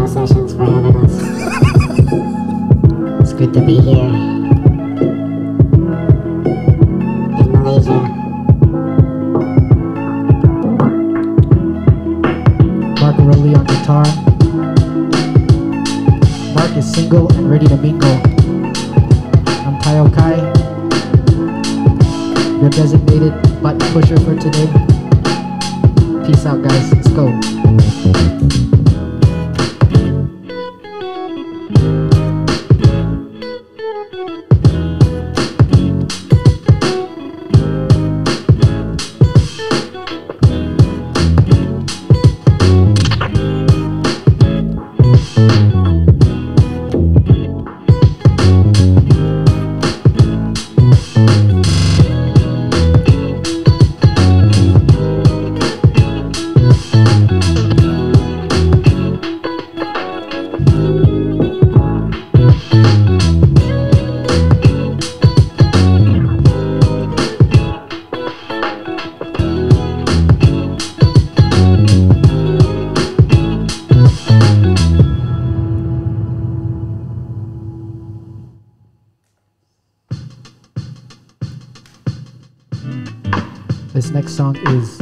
studio sessions for having us. It's good to be here in Malaysia. Margaroli on guitar. Mark is single and ready to mingle. I'm Taiyo Ky, your designated button pusher for today. Peace out, guys. Let's go. This next song is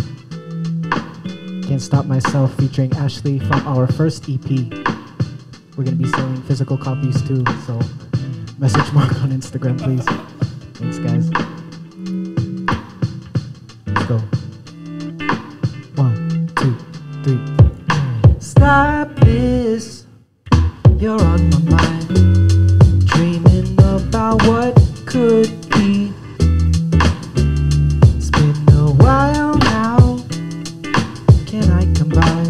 Can't Stop Myself featuring Ashley from our first EP. We're going to be selling physical copies too, so message Mark on Instagram, please. Thanks, guys. Let's go. 1, 2, 3. Stop this, you're on my mind, dreaming about what could be. It's been a while now, can I come by,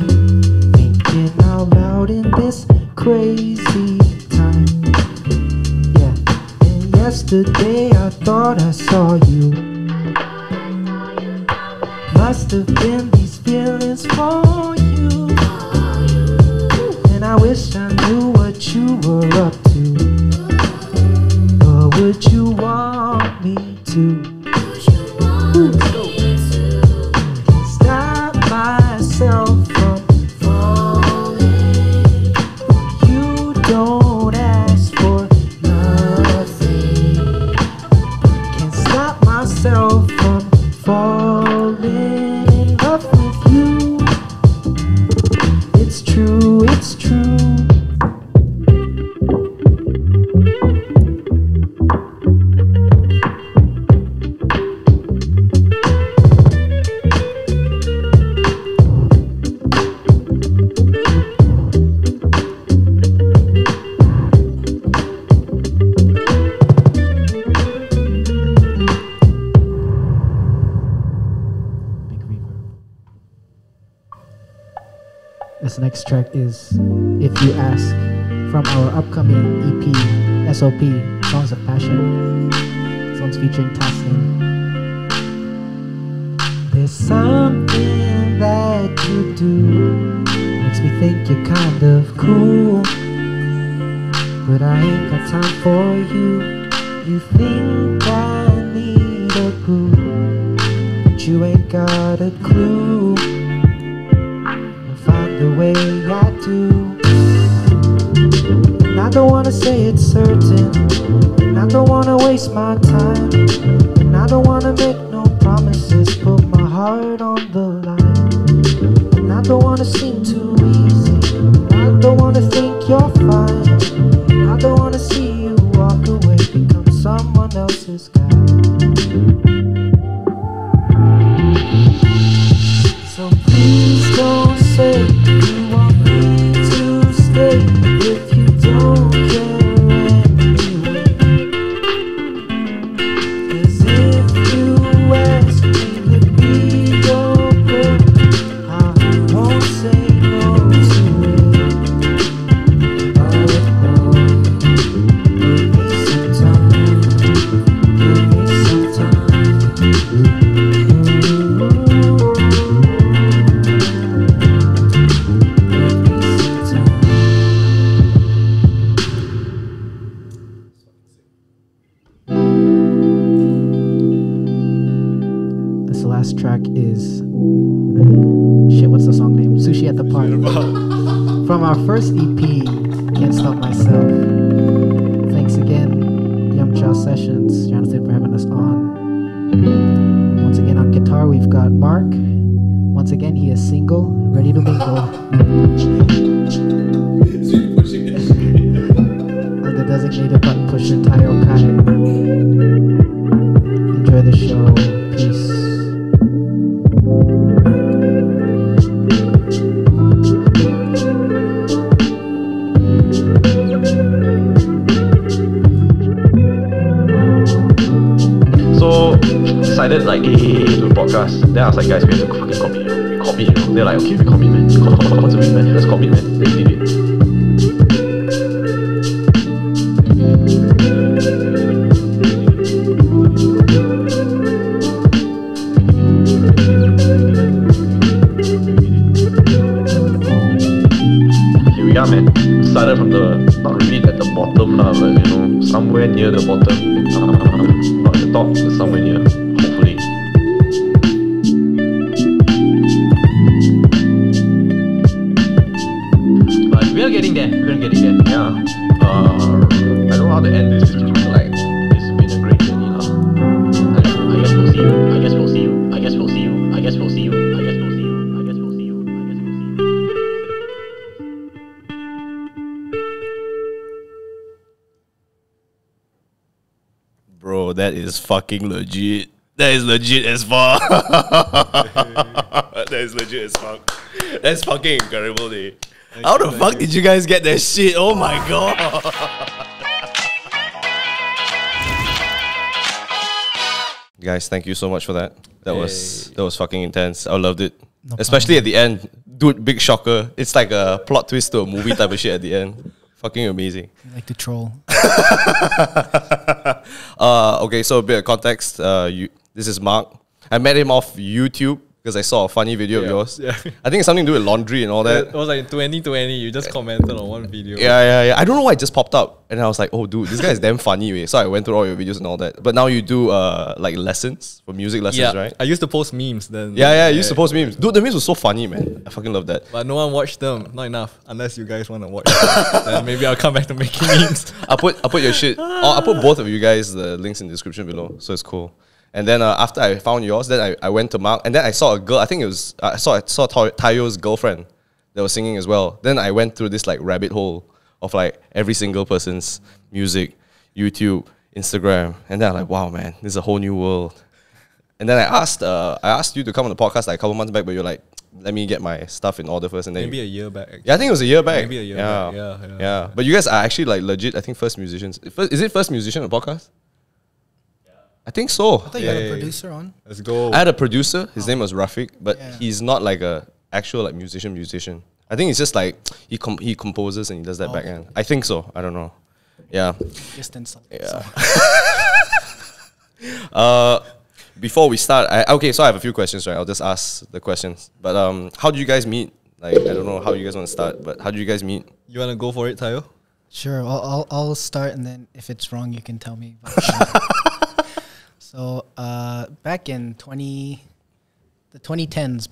thinking out loud in this crazy time. Yeah, and yesterday I thought I saw you. Must have been these feelings for you, and I wish I knew what you were up to. Or would you want me to? Can't stop myself from falling. You don't ask for nothing. Can't stop myself from falling in love with you. It's true, it's true. This next track is If You Ask from our upcoming EP, S.O.P, Songs of Passion. Songs featuring Taslim. There's something that you do, makes me think you're kind of cool, but I ain't got time for you. You think I need a clue, but you ain't got a clue. The way I do, and I don't wanna say it's certain, and I don't wanna waste my time, and I don't wanna make no promises, put my heart on the line, and I don't wanna seem too easy, I don't wanna think you're fine, I don't wanna see you walk away, become someone else's guy. So please don't say you want me to stay if you don't care anyway. 'Cause if you ask me to be your girl, I won't say no to it. Oh, give me some time, give me some time. Track is shit, what's the song name? Sushi at the Park from our first EP, Can't Stop Myself. Thanks again, Yum Cha Sessions, Jonathan, for having us on. Once again on guitar, we've got Mark. Once again, he is single, ready to mingle. On the designated button pusher, Taiyo Ky. Enjoy the show. Peace. Decided like to do a podcast. Then I was like, guys, we have to fucking commit. We commit, you know. They're like, okay, we commit, man. What's a week, man? Let's commit, man. Then we did it. Here we are, man. Started from the not really at the bottom lah, but you know, somewhere near the bottom. Not at the top, but somewhere near. Hopefully. But we're getting there. We're getting there. Yeah. I don't know how to end this. Like, it's been a great journey lah. I guess we'll see you. I guess we'll see you. I guess we'll see you. I guess we'll see you. I guess we'll see you. I guess we'll see you. I guess we'll see you. Bro, that is fucking legit. That is legit as fuck. That is legit as fuck. That's fucking incredible, dude. How the fuck did you guys get that shit? Oh my god. Guys, thank you so much for that. That was fucking intense. I loved it. No Especially at the end. Dude, big shocker. It's like a plot twist to a movie type of shit at the end. Fucking amazing. I like to troll. Okay, so a bit of context. This is Mark. I met him off YouTube because I saw a funny video of yours. Yeah. I think it's something to do with laundry and all that. It was like 2020, you just commented on one video. Yeah. I don't know why it just popped up. And I was like, oh, dude, this guy is damn funny. Way. So I went through all your videos and all that. But now you do like lessons for music lessons, right? I used to post memes then. Yeah, you used to post memes. Dude, the memes were so funny, man. I fucking love that. But no one watched them. Not enough. Unless you guys want to watch them. Then maybe I'll come back to making memes. I'll put your shit. I'll put both of you guys the links in the description below. So it's cool. And then after I found yours, then I went to Mark, and then I saw a girl. I think it was I saw Taiyo's girlfriend that was singing as well. Then I went through this like rabbit hole of like every single person's music, YouTube, Instagram, and then I'm like, wow, man, this is a whole new world. And then I asked you to come on the podcast like a couple months back, but you're like, let me get my stuff in order first, and then Maybe a year back. Actually. Yeah, I think it was a year back. Maybe a year back. Yeah. But you guys are actually like legit. I think first musicians. Is it first musician on the podcast? I think so. I thought you had a producer on. Let's go. I had a producer. His name was Rafiq, but Yeah. he's not like a actual like musician. I think it's just like he composes and he does that back end. I think so. I don't know. Yeah. Just insult. Yeah. Before we start, so I have a few questions, right? I'll just ask the questions. But how did you guys meet? Like, I don't know how you guys want to start, but how did you guys meet? You want to go for it, Taiyo? Sure, I'll start, and then if it's wrong, you can tell me. So back in the 2010s,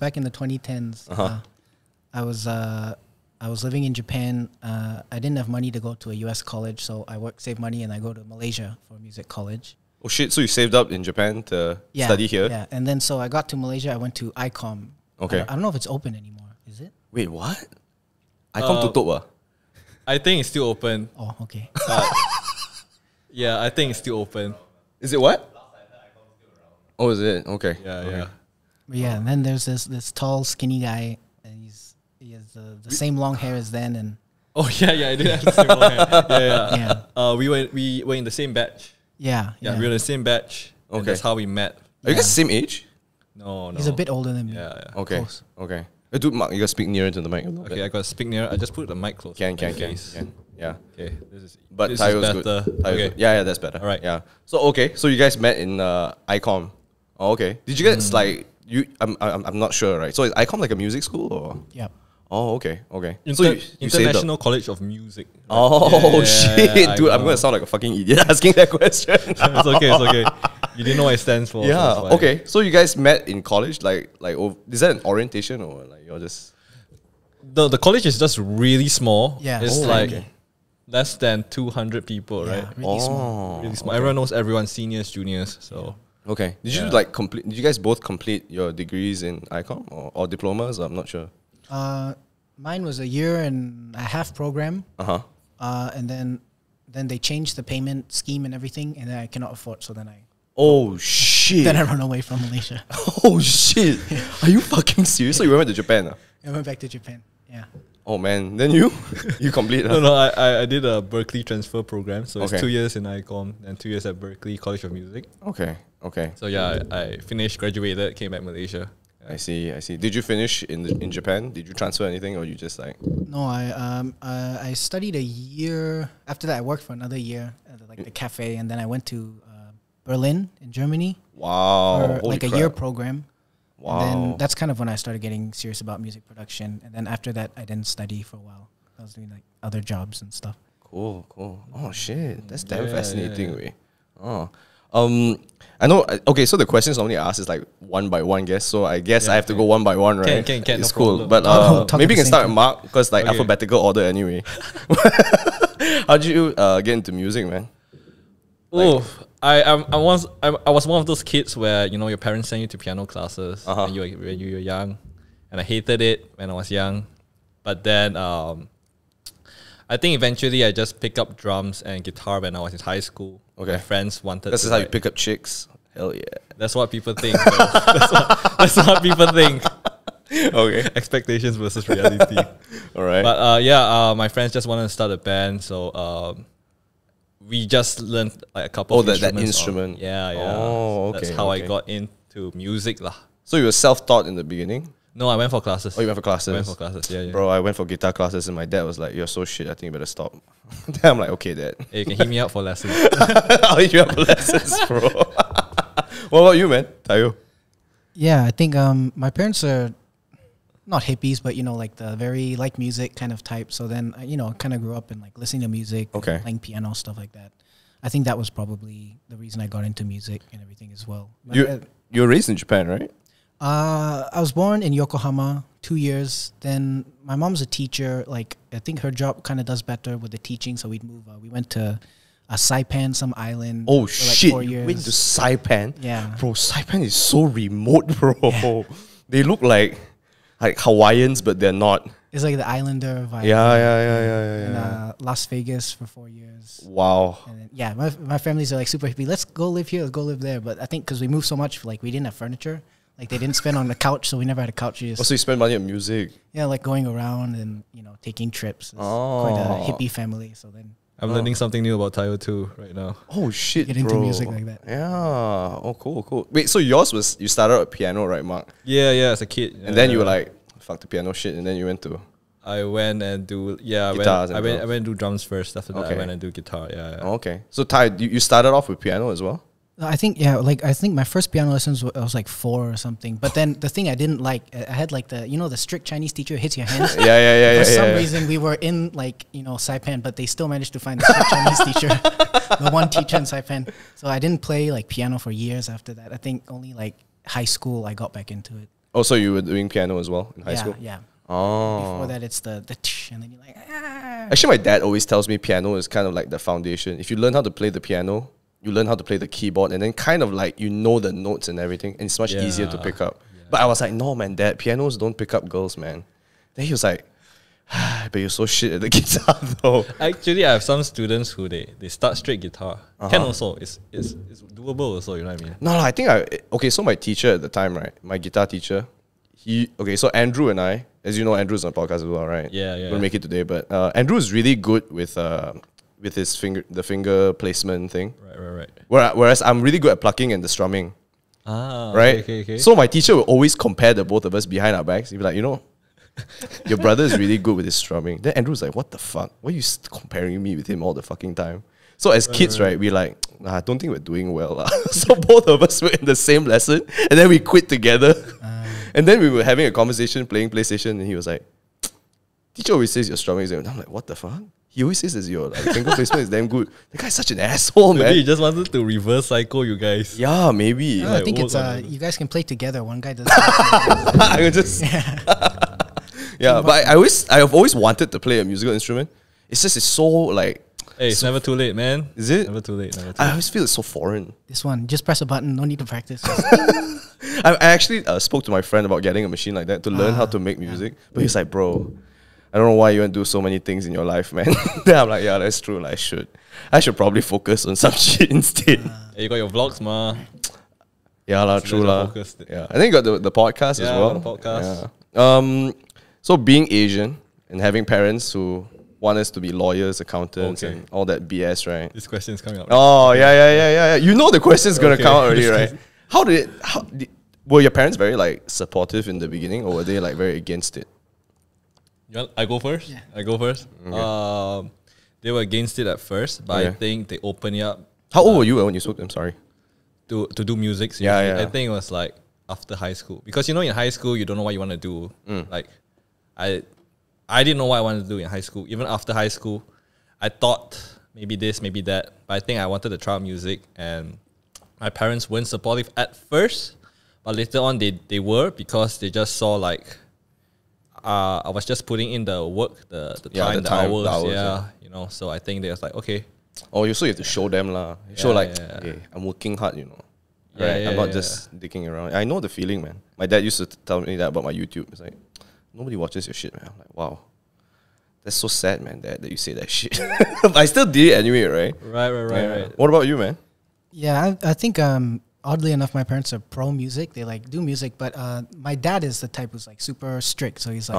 I was living in Japan. I didn't have money to go to a US college, so I save money and I go to Malaysia for music college. Oh shit! So you saved up in Japan to study here? Yeah, and then so I got to Malaysia. I went to ICOM. Okay. I don't know if it's open anymore. Is it? Wait, what? I come tutup ah. I think it's still open. Oh, okay. Yeah, I think it's still open. Is it what? Oh, is it? Okay. Yeah. But yeah, and then there's this tall, skinny guy, and he has the same long hair as then, and Oh yeah, I did have the same long hair. Yeah. yeah, We were in the same batch. yeah. Yeah, we were in the same batch. And Okay. that's how we met. Are you guys the same age? No. He's a bit older than me. Yeah. Okay. Close. Okay. Dude, Mark, you gotta speak nearer to the mic a little Okay, bit. I gotta speak near. I just put the mic close. Can. Okay. Yeah. Okay, this is. But this Taiyo's is good. better. Taiyo's Okay. good. Yeah, that's better. Alright. Yeah. So okay, so you guys met in ICOM. Oh, okay. Did you guys like you? I'm not sure, right? So is ICOM like a music school or? Yep. Oh, okay. So you saved up. International College of Music. right? Oh Yeah, shit, dude! I I'm know. gonna sound like a fucking idiot asking that question. It's okay. You didn't know what it stands for. so Yeah. it's fine. Okay. So you guys met in college, is that an orientation or like you're just? the college is just really small. Yeah. It's Oh, like okay. less than 200 people, Yeah, right? really small. Really small. Everyone knows everyone, seniors, juniors. So Okay. Did you Yeah. like complete? Did you guys both complete your degrees in ICOM or diplomas? I'm not sure. Mine was a year and a half program, Uh-huh. and then they changed the payment scheme and everything, and then I cannot afford. So then I Oh shit! then I run away from Malaysia. Oh shit! Are you fucking serious? So you went to Japan? I went back to Japan. Yeah. Oh man, then you you complete? no, I did a Berkeley transfer program. So Okay. it's 2 years in ICOM and 2 years at Berkeley College of Music. Okay, okay. So yeah, I finished, graduated, came back Malaysia. I see, I see. Did you finish in Japan? Did you transfer anything, or you just like? No, I studied a year. After that, I worked for another year at like the cafe, and then I went to Berlin in Germany Wow, for holy like a crap. year program. Wow. And then that's kind of when I started getting serious about music production. And then after that, I didn't study for a while. I was doing like other jobs and stuff. Cool, cool. Oh shit, that's damn Yeah, fascinating, yeah. way. Oh, I know. Okay, so the questions normally asked is like one by one guess. So I guess I have to go one by one, right? Can, It's no cool. problem. But Talk maybe at you can the start same with Mark because like Okay. alphabetical order anyway. How'd you get into music, man? Oh, I was one of those kids where your parents send you to piano classes Uh-huh. when you were young, and I hated it when I was young, but then I think eventually I just picked up drums and guitar when I was in high school. Okay. My friends wanted. This to is how you like- pick up chicks. Hell yeah. That's what people think. bro. that's what people think. Okay. Expectations versus reality. All right. But my friends just wanted to start a band, so we just learned like a couple. Oh, of that instruments instrument. Yeah, yeah. Oh, That's okay, how okay. I got into music, lah. So you were self-taught in the beginning? No, I went for classes. Oh, you went for classes? I went for classes. Yeah, yeah. Bro, I went for guitar classes and my dad was like, "You're so shit, I think you better stop." Then I'm like, "Okay, dad." Hey, you can hit me up for lessons. I'll hit you up for lessons, bro. What about you, man? Taiyo? Yeah, I think my parents are not hippies, but like the very like music kind of type. So then kind of grew up in like listening to music, Okay. playing piano, stuff like that. I think that was probably the reason I got into music and everything as well. But, You were raised in Japan, right? I was born in Yokohama, 2 years. Then my mom's a teacher. Like I think her job kind of does better with the teaching. So we'd move. We went to Saipan, some island. Oh for like shit! 4 You years. went to Saipan? Yeah. Bro, Saipan is so remote, bro. They look like Hawaiians, but they're not. It's like the islander vibe. Yeah. And Las Vegas for 4 years. Wow. And then, yeah, my families are like super hippie. Let's go live here. Let's go live there. But I think because we moved so much, like we didn't have furniture. Like they didn't spend on the couch, so we never had a couch. We just, Also, you spend money on music. yeah, like going around and taking trips. It's quite Oh. a hippie family. So then I'm learning something new about Taiyo too right now. Oh shit, Get into bro. music like that. Yeah. Oh, cool. Wait, so yours was you started at piano, right, Mark? Yeah, as a kid. And then you were like, "Fuck the piano shit," and then you went to. I went and do Guitars and I went drums. and do drums first. After that, Okay. I went and do guitar. Yeah. Oh, okay. So Ty, you started off with piano as well. I think my first piano lessons I was like 4 or something. But then the thing I didn't like, I had like the strict Chinese teacher who hits your hands. Yeah. For some reason, we were in like Saipan, but they still managed to find the strict Chinese teacher, the one teacher in Saipan. So I didn't play like piano for years after that. I think only like high school I got back into it. Oh, so you were doing piano as well in high school? Yeah. Oh. Before that, it's the tsh, and then you're like, ah. Actually, my dad always tells me piano is kind of like the foundation. If you learn how to play the piano, you learn how to play the keyboard, and then kind of like the notes and everything, and it's much easier to pick up. But I was like, no, man, Dad, pianos don't pick up girls, man. Then he was like, but you're so shit at the guitar, though. Actually, I have some students who they start straight guitar. Can also it's doable also. You know what I mean? No, I think so my teacher at the time, right? My guitar teacher, so Andrew and I, as you know, Andrew's on the podcast as well, right? Yeah. Couldn't make it today, but Andrew is really good with his finger placement thing. Right. Whereas I'm really good at plucking and the strumming. Ah, Right? Okay. So my teacher will always compare the both of us behind our backs. He'd be like, your brother is really good with his strumming. Then Andrew's like, what the fuck? Why are you comparing me with him all the fucking time? So as kids, right, we like, I don't think we're doing well. lah." So both of us were in the same lesson, and then we quit together. And then we were having a conversation, playing PlayStation, and he was like, teacher always says your strumming is damn. I'm like, what the fuck? He always says your finger placement is damn good. The guy's such an asshole, Maybe man. he just wanted to reverse cycle you guys. Yeah, maybe. I think work it's on it. you guys can play together. One guy does. I would just Yeah, but I've always wanted to play a musical instrument. It's just it's so like. Hey, it's never too late, man. Is it? Never too late. Never too I late. always feel it's so foreign. This one, just press a button. No need to practice. I actually spoke to my friend about getting a machine like that to learn how to make music. But he's like, bro, I don't know why you want to do so many things in your life, man. Then I'm like, yeah, that's true. Like, I should probably focus on some shit instead. Hey, you got your vlogs, ma. Yeah, la, So true that's la. the focus. Yeah, I think you got the podcast as Yeah, well. the podcast. Yeah. So being Asian and having parents who want us to be lawyers, accountants, Okay. and all that BS, right? This question is coming up. Oh yeah. You know the question's gonna Okay. come out already, right? Were your parents very like supportive in the beginning, or were they like very against it? I go first? Yeah. I go first. They were against it at first, but I Okay. think they opened it up How old were you when you spoke to them? Sorry. to do music. Yeah, seriously. yeah. I think it was like after high school. Because you know in high school you don't know what you want to do. Like I didn't know what I wanted to do in high school. Even after high school, I thought maybe this, maybe that. But I think I wanted to try out music, and my parents weren't supportive at first, but later on they were, because they just saw like I was just putting in the work, the time, the hours, yeah, you know. So I think they was like, okay, Oh, you so you have to show them lah. Show like, yeah. hey, I'm working hard, you know. Yeah, Right? I'm yeah, not yeah. just dicking around. I know the feeling, man. My dad used to tell me that about my YouTube. It's like, nobody watches your shit, man. I'm like, wow. That's so sad, man, that you say that shit. But I still did it anyway, right? right. Yeah. What about you, man? Yeah, I think oddly enough, my parents are pro music. They like do music, but my dad is the type who's like super strict. So he's like,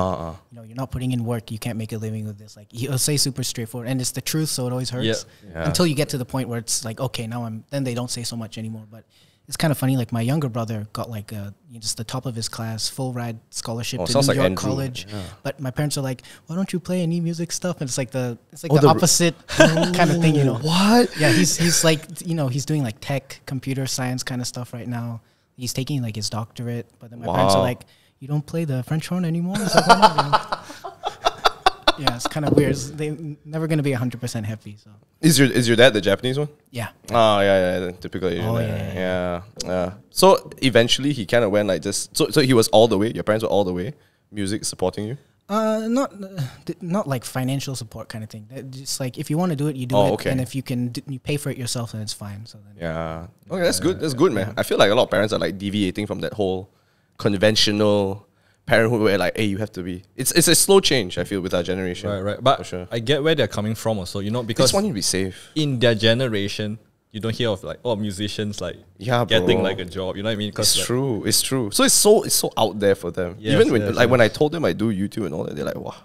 you know, you're not putting in work, you can't make a living with this. Like he'll say super straightforward, and it's the truth, so it always hurts. Yeah. Until you get to the point where it's like, okay, now then they don't say so much anymore. But it's kind of funny. Like my younger brother got like just the top of his class, full ride scholarship to sounds New like York Andrew. College. Yeah. But my parents are like, why don't you play any music stuff? And it's like the Oh, the opposite kind of thing, you know. What? Yeah, he's like, you know, he's doing like tech, computer science kind of stuff right now. He's taking like his doctorate, but then my parents are Wow. like, you don't play the French horn anymore? It's like, "Why not?" You know? Yeah, it's kind of weird. They're never going to be 100% happy. So Is your dad the Japanese one? yeah. Oh yeah, the typical Asian. Oh, Yeah. So eventually he kind of went like just so he was all the way. Your parents were all the way. Music supporting you. Not like financial support kind of thing. Just like if you want to do it, you do Oh, it, okay. and if you can, you pay for it yourself, then it's fine. So then, Yeah. Okay, that's good. That's good, man. I feel like a lot of parents are like deviating from that whole conventional parenthood where like, hey, you have to be. It's a slow change. I feel with our generation. Right. But For sure. I get where they're coming from also, you know, Just because want you to be safe. in their generation, you don't hear of like musicians like Yeah, getting bro. like a job. You know what I mean? It's like, true. It's true. So it's so out there for them. Yes, Even when yes, like yes. when I told them I do YouTube and all that, they're like, wow.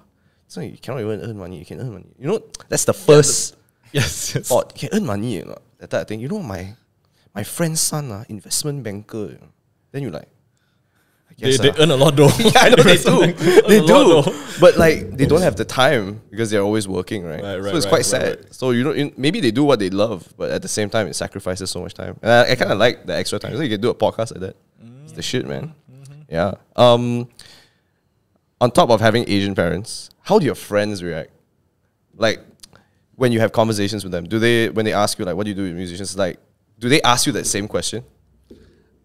So you cannot even earn money. You can earn money. You know, that's the first Yes. thought. You can earn money. You know, that type of thing. You know, my friend's son, investment banker. You know. Then you like, I guess They earn a lot though. yeah, I know they do. They A lot do. though. But like they don't have the time because they're always working, right? Right, So it's right, quite right, sad. right. So you know, maybe they do what they love, but at the same time, it sacrifices so much time. And I kind of like the extra time. So you can do a podcast like that. It's the shit, man. Yeah. On top of having Asian parents, how do your friends react? Like when you have conversations with them, when they ask you like, what do you do with musicians? Like, do they ask you that same question?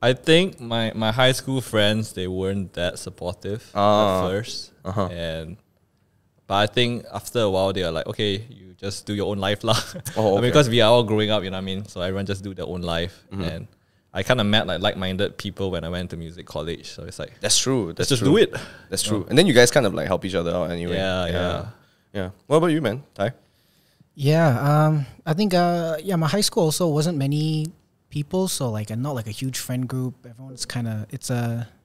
I think my high school friends, they weren't that supportive at first. But I think after a while they are like, okay, you just do your own life lah. Oh, I mean, okay. because we are all growing up, you know what I mean? So everyone just do their own life. And I kind of met like-minded people when I went to music college. So it's like, That's true. That's let's just true. do it. That's true. And then you guys kind of like help each other out anyway. Yeah. What about you, man? Ty? Yeah, I think my high school also wasn't many people, so like not like a huge friend group. Everyone's kind of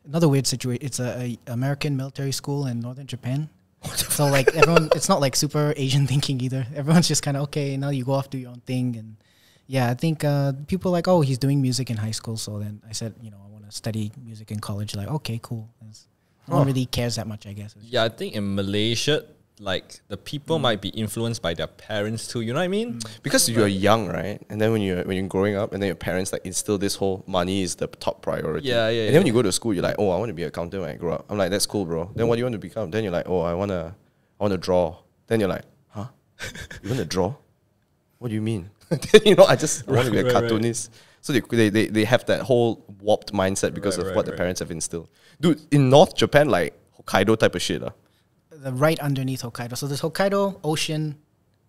another weird situation. It's a American military school in northern Japan. So like everyone, it's not like super Asian thinking either. Everyone's just kind of okay. Now you go off do your own thing, and yeah, I think people are like, oh, he's doing music in high school. So then I said, you know, I want to study music in college. Like, okay, cool. No one really cares that much, I guess. Yeah, I think in Malaysia, like the people might be influenced by their parents too. You know what I mean? Because you're young, right? And then when you're growing up, and then your parents like instill this whole money is the top priority. Yeah. And then when you go to school, you're like, oh, I want to be an accountant when I grow up. I'm like, that's cool, bro. Then what do you want to become? Then you're like, oh, I wanna draw. Then you're like, huh? You want to draw? What do you mean? Then you know, I want to be a Right, right. cartoonist. So they have that whole warped mindset because of what the parents have instilled. Dude, in North Japan, like Hokkaido type of shit. the right underneath Hokkaido. So there's Hokkaido, ocean,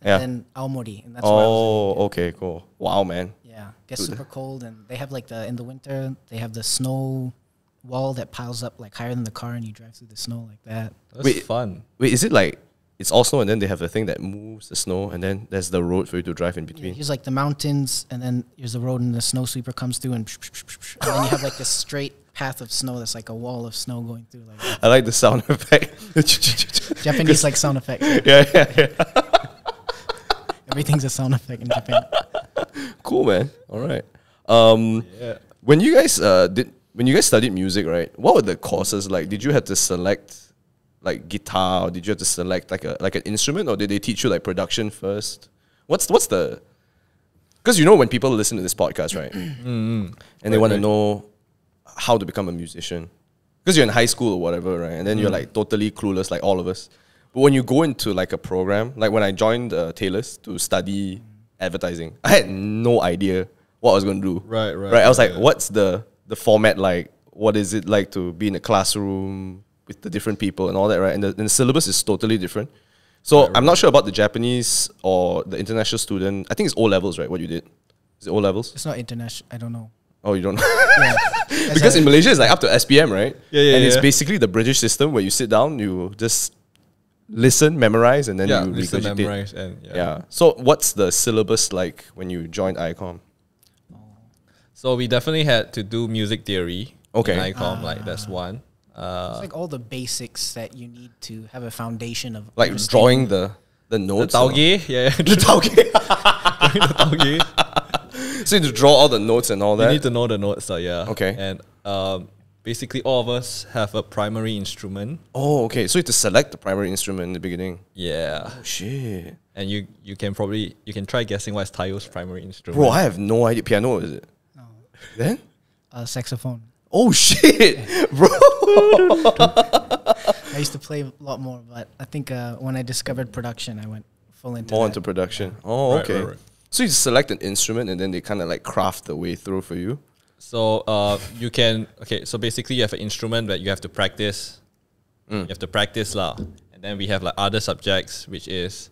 and Yeah. then Aomori, and that's where I was Oh, living. okay, cool. Wow, man. Yeah, gets super cold, and they have like in the winter they have the snow wall that piles up like higher than the car, and you drive through the snow like that. That's Wait. fun. Wait, is it like it's all snow and then they have a thing that moves the snow and then there's the road for you to drive in Yeah, between? here's like the mountains, and then here's the road, and the snow sweeper comes through, and then you have like this straight path of snow that's like a wall of snow going through. Like that. I like the sound effect. Japanese like sound effects. yeah. Everything's a sound effect in Japan. Cool, man. All right. Yeah. When you guys studied music, right? What were the courses like? Did you have to select like guitar, or did you have to select like an instrument, or did they teach you like production first? What's the? Because when people listen to this podcast, right, and they want to know how to become a musician, because you're in high school or whatever, right, and then you're like totally clueless, like all of us. But when you go into like a program, like when I joined Taylor's to study advertising, I had no idea what I was going to do. Right. I was like, what's the format like? What is it like to be in a classroom with the different people and all that, right? And the syllabus is totally different. So I'm not sure about the Japanese or the international student. I think it's O levels, right? What you did? Is it O levels? It's not international. I don't know. Oh, you don't know? Yeah. Because in Malaysia, it's like up to SPM, right? Yeah, And it's yeah. basically the British system where you sit down, you just listen, memorize, and then Yeah, you listen, regurgitate. memorize, and Yeah. So what's the syllabus like when you joined ICOM? So we definitely had to do music theory. Okay. In ICOM, like that's one. It's like all the basics that you need to have a foundation of. Like understanding. drawing the The notes? or- taoge, yeah. The taoge. the taoge. So you need to draw all the notes and all You that? need to know the notes, yeah. Okay. And basically, all of us have a primary instrument. Oh, okay. So you have to select the primary instrument in the beginning. Yeah. Oh, shit. And you can try guessing what's Taiyo's primary instrument. Bro, I have no idea. Piano, is it? No. Then? Saxophone. Oh, shit. Bro. I used to play a lot more, but I think when I discovered production, I went full into More that. into production. Oh, Right, okay. right. So you select an instrument and then they kind of like craft the way through for you. So you can so basically you have an instrument that you have to practice. You have to practice lah. And then we have like other subjects, which is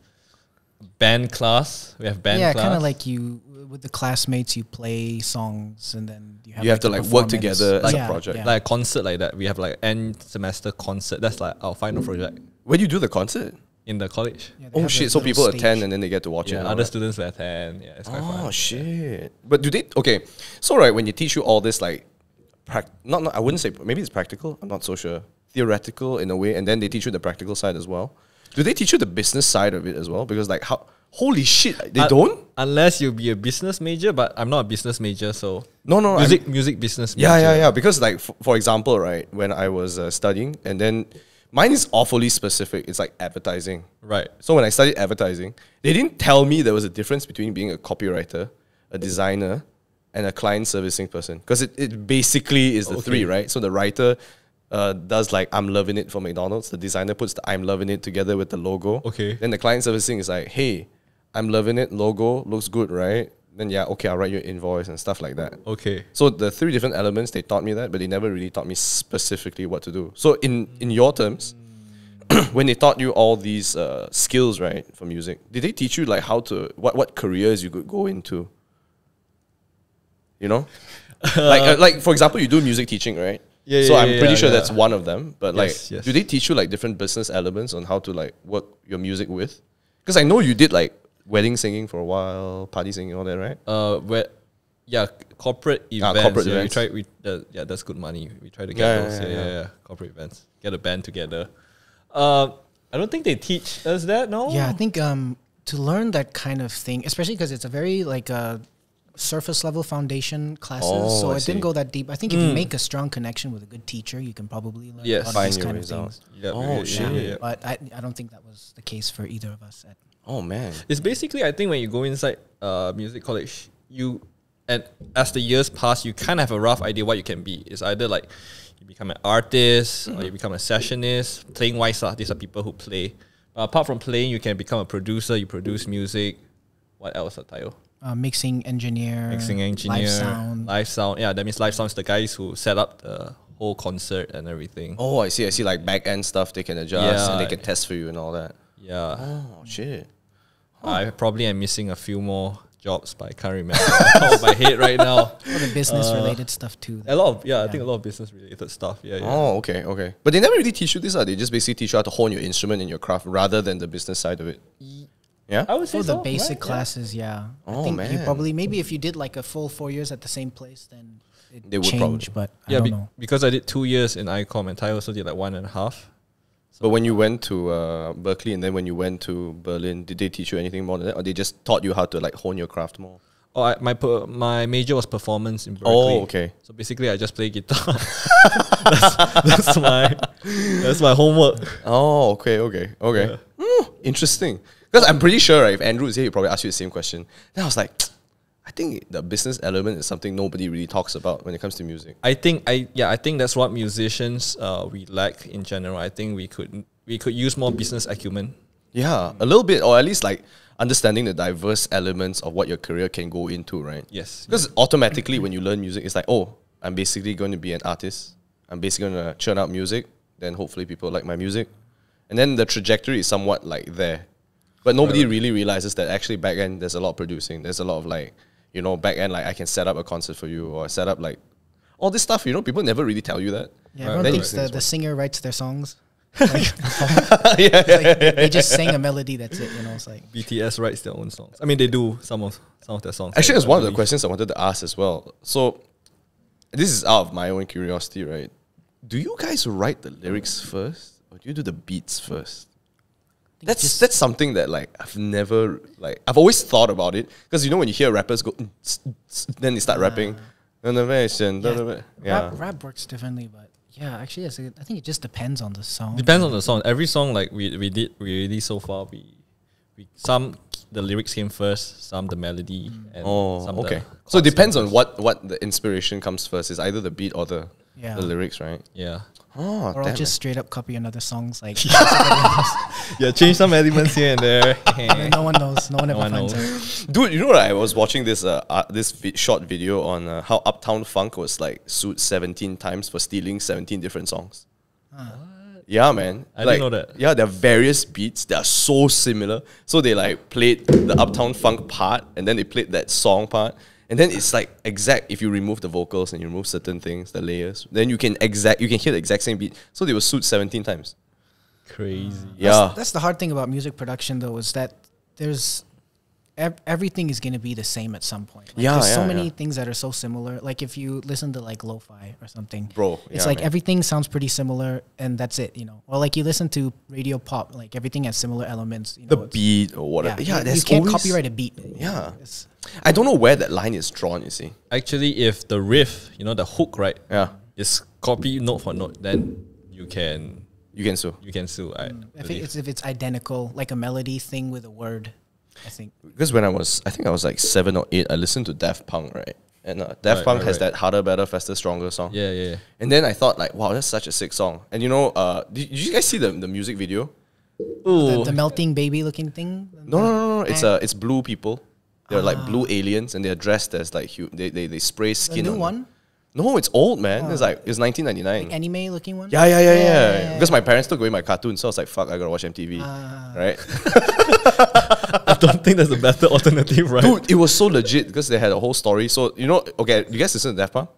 band class. We have band Yeah, class. kind of like you with the classmates, you play songs, and then you have, You have to a like work performance. together as a Yeah, project. yeah. like a concert like that. We have like end semester concert. That's like our final project Where do you do the concert? in the college. Yeah, they Oh have shit! a So little people stage. attend and then they get to watch it. Yeah, and all other that. students will attend. Yeah, it's quite Oh fun. shit! But do they? Okay, so right when you teach you all this like, not I wouldn't say maybe it's practical. I'm not so sure. Theoretical in a way, and then they teach you the practical side as well. Do they teach you the business side of it as well? Because like how holy shit they don't. Unless you be a business major, but I'm not a business major, so No, music business major. Yeah. Because like for example, right when I was studying, and then mine is awfully specific. It's like advertising. Right. So when I studied advertising, they didn't tell me there was a difference between being a copywriter, a designer, and a client servicing person. Because it basically is the three, right? So the writer does like I'm loving it for McDonald's. The designer puts the I'm loving it together with the logo. Okay. Then the client servicing is like, hey, I'm loving it. Logo looks good, right? Then yeah, okay, I'll write you an invoice and stuff like that. Okay. So the three different elements, they taught me that, but they never really taught me specifically what to do. So in your terms, when they taught you all these skills, right, for music, did they teach you like how to what careers you could go into? You know, like for example, you do music teaching, right? So I'm pretty sure that's one of them. But like, Yes, yes. do they teach you like different business elements on how to like work your music with? Because I know you did like wedding singing for a while, party singing, all that, right? Corporate events. corporate yeah, events. That's good money. We try to get those. Yeah. Corporate events. Get a band together. I don't think they teach us that. No. Yeah, I think to learn that kind of thing, especially because it's a very like surface level foundation classes, Oh, so I it didn't see. go that deep. I think if you make a strong connection with a good teacher, you can probably learn Yes. a lot of Find these your kind of ways out. things. Yeah, Oh, shit. Yeah. But I don't think that was the case for either of us. Oh man. It's basically, I think, when you go inside music college, and as the years pass, you kind of have a rough idea what you can be. It's either like you become an artist or you become a sessionist. Playing wise, these are people who play. Apart from playing, you can become a producer. You produce music. What else, Taiyo? Mixing engineer, Mixing engineer, live sound. live sound. Yeah, that means live sound is the guys who set up the whole concert and everything. Oh, I see. Like back end stuff they can adjust and they Yeah. can test for you and all that. Yeah. Oh shit. I probably am missing a few more jobs, but I can't remember off the top of my head right now. All the business related stuff too. A lot of I think a lot of business related stuff. Yeah, yeah. Oh, okay. But they never really teach you this, they just basically teach you how to hone your instrument and your craft rather than the business side of it. Yeah? I would say For the so, basic right? classes, yeah. Oh, I think you man. probably, maybe if you did like a full 4 years at the same place, then it They would change, probably. but I don't know. Because I did 2 years in ICOM and Taiyo also did like 1.5. But when you went to Berkeley and then when you went to Berlin, did they teach you anything more than that? Or they just taught you how to like hone your craft more? Oh, my major was performance in Berkeley. Oh, okay. So basically, I just play guitar. that's my homework. Oh, okay. Yeah. Interesting. Because I'm pretty sure if Andrew is here, he'll probably ask you the same question. Then I was like, I think the business element is something nobody really talks about when it comes to music. I think that's what musicians we lack in general. I think we could use more business acumen. Yeah, a little bit, or at least like understanding the diverse elements of what your career can go into, right? Yes. Because automatically when you learn music, it's like, oh, I'm basically going to be an artist. I'm basically going to churn out music. Then hopefully people like my music. And then the trajectory is somewhat like there. But nobody really realizes that actually back end, there's a lot of producing. There's a lot of like, you know, back end, like I can set up a concert for you or set up like all this stuff, you know, people never really tell you that. Yeah, everyone Then you thinks think it's the singer writes their songs. yeah. They just sing a melody, that's it, you know, it's like. BTS writes their own songs. I mean, they do some of their songs. Actually, I that's one of the believe. questions I wanted to ask as well. So, this is out of my own curiosity, right? Do you guys write the lyrics first, or do you do the beats first? That's something that like I've always thought about it because you know when you hear rappers go, then they start rapping, yeah. Rap works differently, but yeah, actually, yes, I think it just depends on the song. Depends on the song. Every song like we released so far, we some the lyrics came first, some the melody, and some okay. the So it chords depends came on first. what the inspiration comes first. Is either the beat or the lyrics, right? Yeah. Oh, Or I'll damn just straight up copy another song's like. Yeah, change some elements here and there. No one knows. No one ever one finds knows. out. Dude, you know what? I was watching this short video on how Uptown Funk was like sued 17 times for stealing 17 different songs. Yeah, man. I didn't know that. Yeah, there are various beats that are so similar. So they like played the Uptown Funk part and then they played that song part. And then it's like exact, if you remove the vocals and you remove certain things, the layers, then you can hear the exact same beat. So they were sued 17 times. Crazy. Yeah. That's the hard thing about music production, though, is that there's everything is going to be the same at some point. Like, there's so many things that are so similar. Like if you listen to like lo-fi or something, Bro, it's yeah, like man. everything sounds pretty similar, and that's it, you know. Or like you listen to radio pop, like everything has similar elements. You The know, it's- beat or whatever. Yeah, you there's can't always- copyright a beat. Yeah. It's- I don't know where that line is drawn, you see. Actually, if the riff, you know, the hook, right, Yeah. is copy note for note, then you can You can sue. sue. I if believe. it's identical, like a melody thing with a word, I think. Because when I was like 7 or 8, I listened to Daft Punk, right? And Daft Punk has that Harder, Better, Faster, Stronger song. Yeah. And then I thought like, wow, that's such a sick song. And you know, did you guys see the music video? The melting baby looking thing. No. It's blue people. They're like blue aliens, and they're dressed as like they spray The skin. new on one, them. No, it's old, man. It's 1999. anime looking one. Yeah. Because my parents took away my cartoon, so I was like, fuck, I gotta watch MTV, right? I don't think there's a better alternative, right? Dude, it was so legit because they had a whole story. So you know, okay, you guys listen to Daft Punk?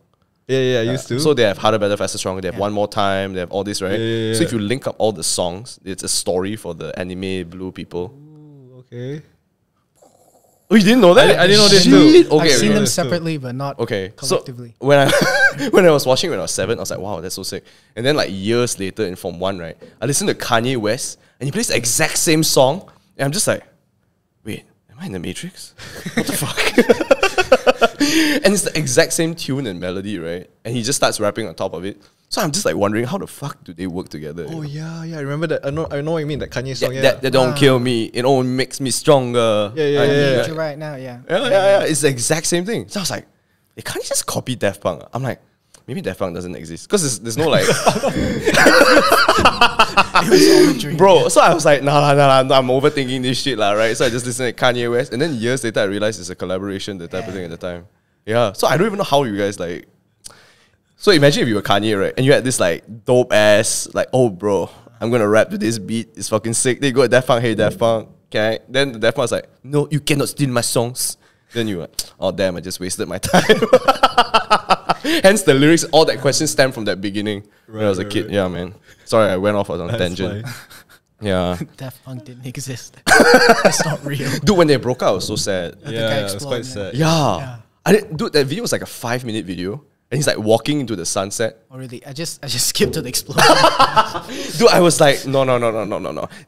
Yeah, I used to. So they have Harder, Better, Faster, Stronger. They have One More Time. They have all this, right? Yeah. So if you link up all the songs, it's a story for the anime blue people. Okay. Oh, you didn't know that? I didn't know this Shit. too. Okay, I've seen okay. them this too. separately, but not Okay, collectively. so when I was watching when I was 7, I was like, wow, that's so sick. And then like years later in Form 1, right, I listened to Kanye West and he plays the exact same song, and I'm just like, wait, am I in the Matrix? What the fuck? And it's the exact same tune and melody, right? And he just starts rapping on top of it. So I'm just like wondering, how the fuck do they work together? Oh yeah, I remember that. I know what you mean. That Kanye song. That don't kill me, it only makes me stronger. Yeah. I need you right now, yeah. Yeah. It's the exact same thing. So I was like, they can't just copy Daft Punk. I'm like, maybe Daft Punk doesn't exist. Because there's no like... Bro, so I was like, nah, I'm overthinking this shit, right? So I just listened to Kanye West. And then years later, I realized it's a collaboration, the type of thing at the time. Yeah. So I don't even know how you guys like... So imagine if you were Kanye, right? And you had this like dope ass, like, oh bro, I'm gonna rap to this beat. It's fucking sick. Then you go to Daft Punk, hey Daft Punk, can I? Then the Daft Punk's like, no, you cannot steal my songs. Then you were like, oh damn, I just wasted my time. Hence the lyrics, all that question stemmed from that beginning when I was a kid. Right. Yeah, man. Sorry, I went off on a tangent. Fine. Yeah. Daft Punk didn't exist. It's not real. Dude, when they broke out, I was so sad. Yeah, it's quite sad. Yeah. Dude, that video was like a 5-minute video. And he's like walking into the sunset. Oh really? I just skipped to the explosion. Dude, I was like, no.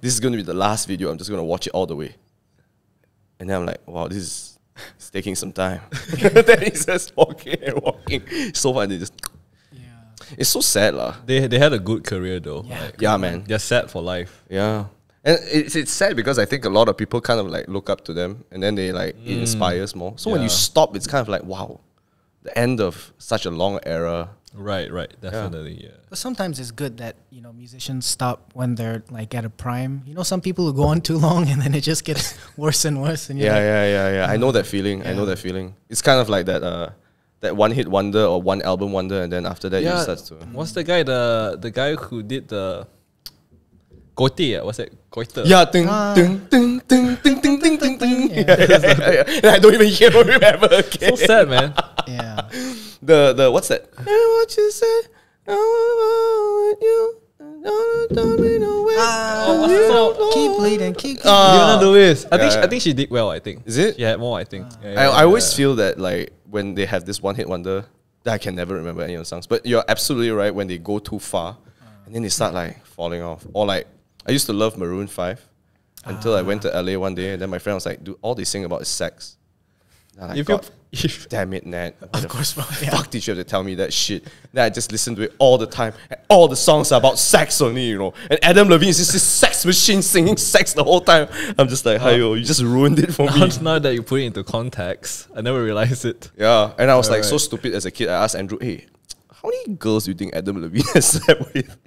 This is going to be the last video. I'm just going to watch it all the way. And then I'm like, wow, this is it's taking some time. Then he's just walking and walking. So funny. Yeah. It's so sad, lah. They had a good career though. Yeah. Like, Yeah, man. they're set for life. Yeah. And it's sad because I think a lot of people kind of like look up to them and then they like it inspires more. So when you Yeah. stop, it's kind of like, wow, the end of such a long era. Right, definitely, yeah. But sometimes it's good that, you know, musicians stop when they're like at a prime. You know, some people who go on too long and then it just gets worse and worse. And you're like, Yeah. I know that feeling. I know that feeling. It's kind of like that one hit wonder or one album wonder, and then after that you start to. What's the guy? The guy who did the Goite? What's that? Goite? Yeah, ding, ding, ding, ding, ding, ding, ding, ding, ding. Yeah. And I don't even remember again. So sad, man. yeah. The what's that? What you say? I want you. Don't be no way. what's the song? Keep bleeding, keep. Leona Lewis. I Yeah. think she did well. I think. Is it? She had more. I think. I always feel that like when they have this one hit wonder, that I can never remember any of the songs. But you're absolutely right when they go too far, and then they start like falling off. Or like I used to love Maroon 5 until I went to LA one day, and then my friend was like, "Dude, all they sing about is sex." And I'm like, If you "God damn it, Nat. Why the course, fuck did you have to tell me that shit?" Then I just listened to it all the time. And all the songs are about sex only, you know. And Adam Levine is just this sex machine singing sex the whole time. I'm just like, "Hiyo, you just ruined it for me." Now that you put it into context, I never realized it. Yeah, and I was like so Alright. stupid as a kid. I asked Andrew, "Hey, how many girls do you think Adam Levine has slept with?"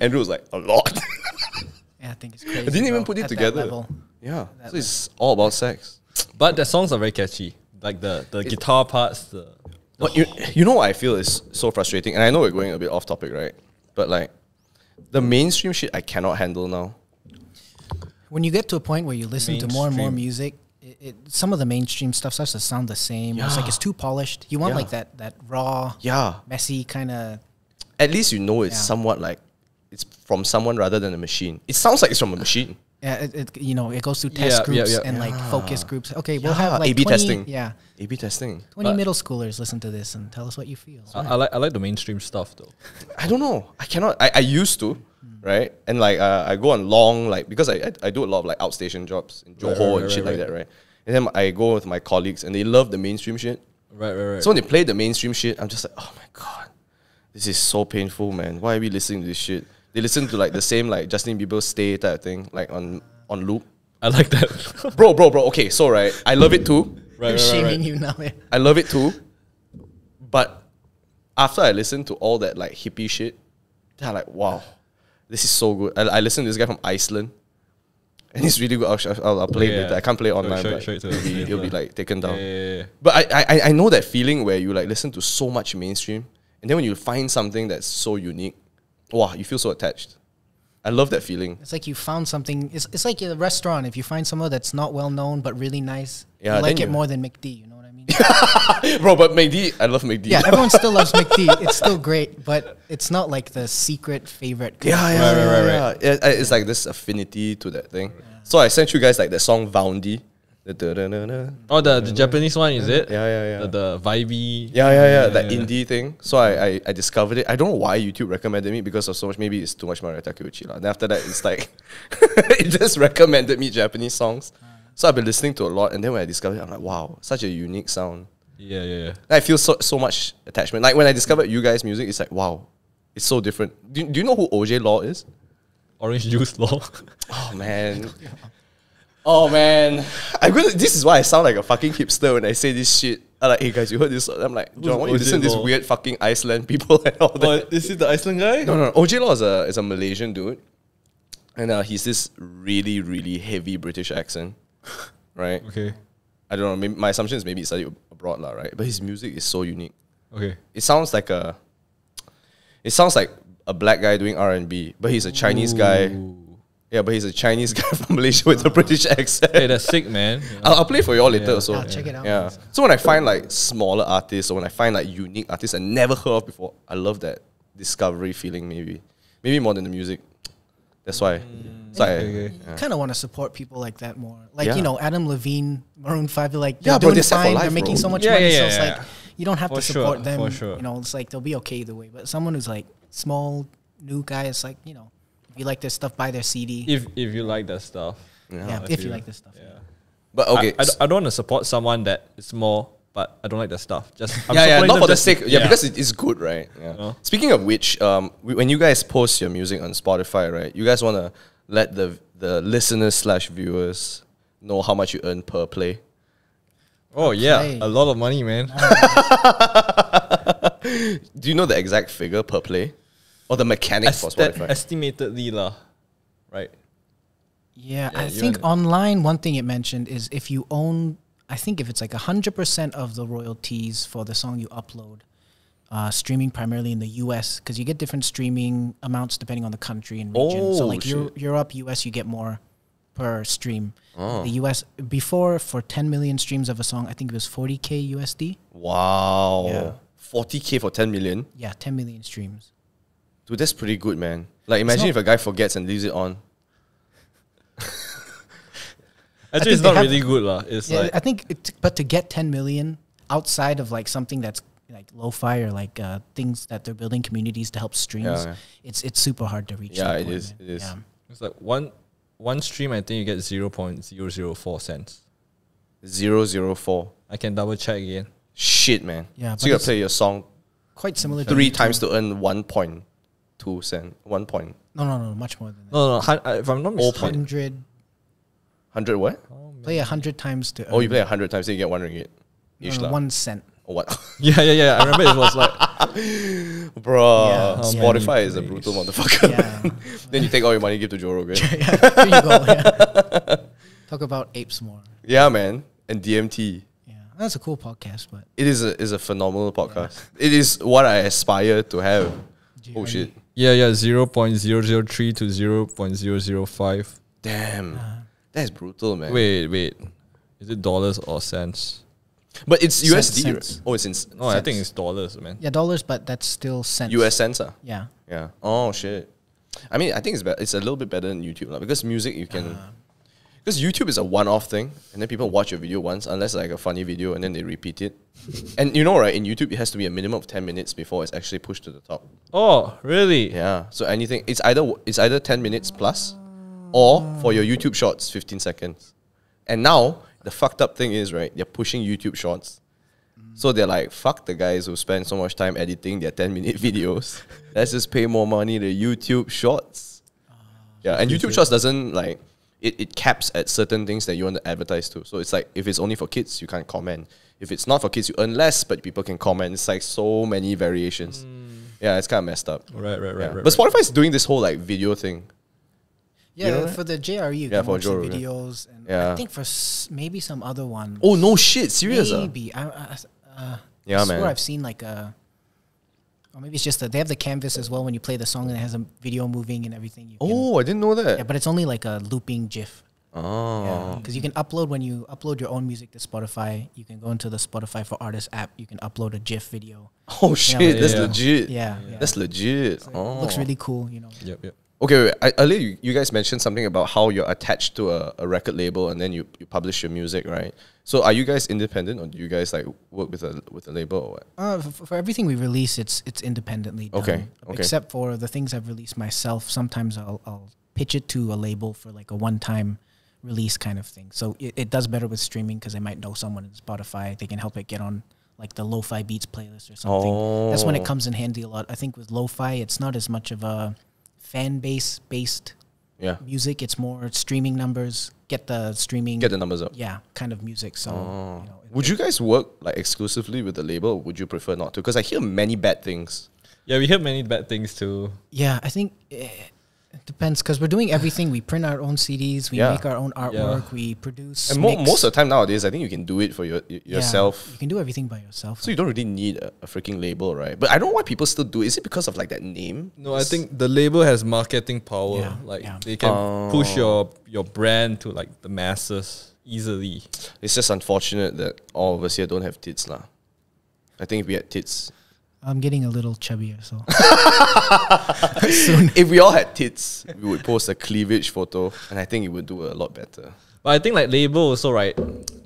Andrew was like, "A lot." Yeah, I think it's crazy. I didn't even bro, put it at that together. level. Yeah, so it's all about sex. But the songs are very catchy. Like the guitar parts. But you know what I feel is so frustrating, and I know we're going a bit off topic, right? But like the mainstream shit, I cannot handle now. When you get to a point where you listen to more and more Mainstream. music, some of the mainstream stuff starts to sound the same. It's like it's too polished. You want Yeah. like that raw, Yeah, messy kind of. at least you know it's Yeah. somewhat like it's from someone rather than a machine. It sounds like it's from a machine. Yeah, it goes through test Yeah, groups yeah. and like focus groups. Okay, we'll Yeah, have like A/B 20, testing. Yeah, A/B testing. 20 But- middle schoolers listen to this and tell us what you feel. I like the mainstream stuff though. I don't know. I cannot. I used to, right? And like I go on long like because I do a lot of like outstation jobs in Johor and shit like that, right? And then I go with my colleagues and they love the mainstream shit. Right. So when they play the mainstream shit, I'm just like, oh my god, this is so painful, man. Why are we listening to this shit? They listen to like the same like Justin Bieber Stay type of thing, like on loop. I like that. Bro. Okay, so right, I love it too. I'm shaming you now. I love it too. But after I listen to all that like hippie shit, then I'm like, wow, this is so good. I listened to this guy from Iceland, and it's really good. I'll play it Yeah. later. I can't play it online, Show but it to it'll us be, later. it'll be like taken down. Yeah. But I know that feeling where you like listen to so much mainstream, and then when you find something that's so unique, wow, you feel so attached. I love that feeling. It's like you found something. It's like a restaurant. If you find somewhere that's not well known but really nice, Yeah, you like then it you- more than McD. You know what I mean? Bro, but McD, I love McD. Yeah, everyone still loves McD. It's still great, but it's not like the secret favorite. Right. It's like this affinity to that thing. So I sent you guys like that song Voundy. The da-da-da-da. Oh, the Japanese one is it? Yeah. The vibey. Yeah, that indie thing. So I discovered it. I don't know why YouTube recommended me because of so much. Maybe it's too much Maria Takeuchi. Then after that, it's like it just recommended me Japanese songs. So I've been listening to a lot, and then when I discovered it, I'm like, wow, such a unique sound. Yeah. I feel so much attachment. Like when I discovered you guys' music, it's like, wow, it's so different. Do you know who OJ Law is? Orange juice law. Oh man. Oh man. This is why I sound like a fucking hipster when I say this shit. I'm like, hey guys, you heard this? I'm like, John, why you OJ listen to this Law? weird fucking Iceland people and all that? Is it the Iceland guy? No. OJ Law is a Malaysian dude. And he's this really, really heavy British accent. Right? Okay. I don't know, maybe my assumption is maybe he studied abroad, right? But his music is so unique. Okay. It sounds like a It sounds like a black guy doing R&B, but he's a Chinese guy. Yeah, but he's a Chinese guy from Malaysia with a British accent. Hey, that's sick, man. I'll play for you all later. So I'll check it out. yeah. So when I find like smaller artists or when I find like unique artists I never heard of before, I love that discovery feeling. Maybe more than the music. That's why. So Kind of want to support people like that more. Like, Yeah. you know, Adam Levine, Maroon 5, like, Yeah, they're bro, doing they're set for fine. life, They're making bro. so much Yeah, money. yeah, so it's yeah, like, yeah. you don't have For to sure, support them. for sure. You know, it's like, they'll be okay either way. But someone who's like small, new guy, it's like, you know, if you like their stuff, buy their CD. If you like that stuff. yeah, I if you feel. like this stuff. Yeah. But okay. I don't want to support someone that is small, but I don't like their stuff. Just I'm yeah, supporting not them for the just- sake. Yeah, because it is good, right? Yeah. Yeah. Speaking of which, when you guys post your music on Spotify, right? You guys want to let the listeners / viewers know how much you earn per play. Oh yeah, Okay. a lot of money, man. Do you know the exact figure per play, or the mechanics for Spotify? Estimatedly lah, right? Yeah, Yeah, I you think wanna- online, one thing it mentioned is if you own, I think if it's like 100% of the royalties for the song you upload, streaming primarily in the US, because you get different streaming amounts depending on the country and region. So Oh, like shit. Europe, US, you get more per stream. Oh. The US, before for 10 million streams of a song, I think it was 40K USD. Wow. Yeah. 40K for 10 million? Yeah, 10 million streams. Dude, that's pretty good, man. Like, imagine not- if a guy forgets and leaves it on. Actually, it's they not have- really good lah. It's Yeah, like I think, but to get 10 million outside of like something that's like lo-fi or like things that they're building communities to help streams, Yeah. it's super hard to reach. Yeah, that it point, is, man. it is. Yeah. it's like one stream. I think you get 0.004 cents. 004. I can double check again. Shit, man. Yeah, So but you gotta it's play your song Quite similar to 3 YouTube. times to earn 1.2 cent. 1 point. No, much more than that. No, if I'm not mistaken. 100, 100 what? play 100 times to Oh, you earn, play 100 times, then you get 1 ringgit. Ish lah. 1 cent. Or what? Yeah. I remember it was like Bro, Yeah. Spotify How is a many brutal plays? motherfucker. Yeah. Then you take all your money, give to Joe Rogan. Yeah, there you go. Yeah. Talk about apes more. Yeah, man. And DMT. Yeah, that's a cool podcast, but It is a phenomenal podcast. It is what I aspire to have. Oh GRE. shit. 0.003 to 0.005. Damn. That's brutal, man. Wait. Is it dollars or cents? But it's Cents, USD. cents. Oh, it's in No, I think it's dollars, man. yeah, dollars, but that's still cents. US cents. Yeah. Yeah. Oh shit. I mean, I think it's a little bit better than YouTube lah, because music you can. Because YouTube is a one-off thing, and then people watch your video once, unless like a funny video, and then they repeat it. And you know, right? In YouTube, it has to be a minimum of 10 minutes before it's actually pushed to the top. Oh, really? Yeah. So anything, it's either 10 minutes plus, or for your YouTube shorts, 15 seconds. And now the fucked up thing is, right? They're pushing YouTube shorts. So they're like, fuck the guys who spend so much time editing their 10-minute videos. Let's just pay more money to YouTube shorts. Yeah, and YouTube shorts doesn't like it caps at certain things that you want to advertise to. So it's like if it's only for kids, you can't comment. If it's not for kids, you earn less, but people can comment. It's like so many variations. Yeah, it's kind of messed up. Right. Yeah. But Spotify is doing this whole like video thing. Yeah, You know that? for the JRE, you Yeah, can for watch the Joe Rogan. videos. And Yeah. I think for maybe some other one. Oh no shit, serious? Maybe. Yeah, I swear man. I've seen like a... Or maybe it's just that they have the canvas as well when you play the song and it has a video moving and everything. You can, Oh, I didn't know that. yeah, but it's only like a looping GIF. Oh. Because you can upload, when you upload your own music to Spotify, you can go into the Spotify for Artists app. You can upload a GIF video. Oh shit, that's Yeah. legit. Yeah. That's legit. Oh. Looks really cool, you know. Yep. Okay, wait, earlier you guys mentioned something about how you're attached to a record label and then you publish your music, right? So are you guys independent or do you guys like work with a label or what? For everything we release, it's independently done. Okay, okay. Except for the things I've released myself. Sometimes I'll pitch it to a label for like a one-time release kind of thing. So it does better with streaming because they might know someone in Spotify. They can help it get on like the lo-fi beats playlist or something. That's when Oh. it comes in handy a lot. I think with lo-fi, it's not as much of a fan base based Yeah. music. It's more streaming numbers. Get the streaming. Get the numbers up. Yeah, kind of music. So you know, Would you guys work like exclusively with the label or would you prefer not to? Because I hear many bad things. Yeah, we heard many bad things too. Yeah, I think It depends because we're doing everything. We print our own CDs. We Yeah. make our own artwork. We produce. And mix. most of the time nowadays, I think you can do it for yourself. You can do everything by yourself. So you don't really need a freaking label, right? But I don't know why people still do it. Is it because of like that name? No, I think the label has marketing power. Yeah, Like yeah. they can push your brand to like the masses easily. It's just unfortunate that all of us here don't have tits, lah. I think if we had tits, I'm getting a little chubbier, so if we all had tits, we would post a cleavage photo, and I think it would do a lot better. But I think like label also, right?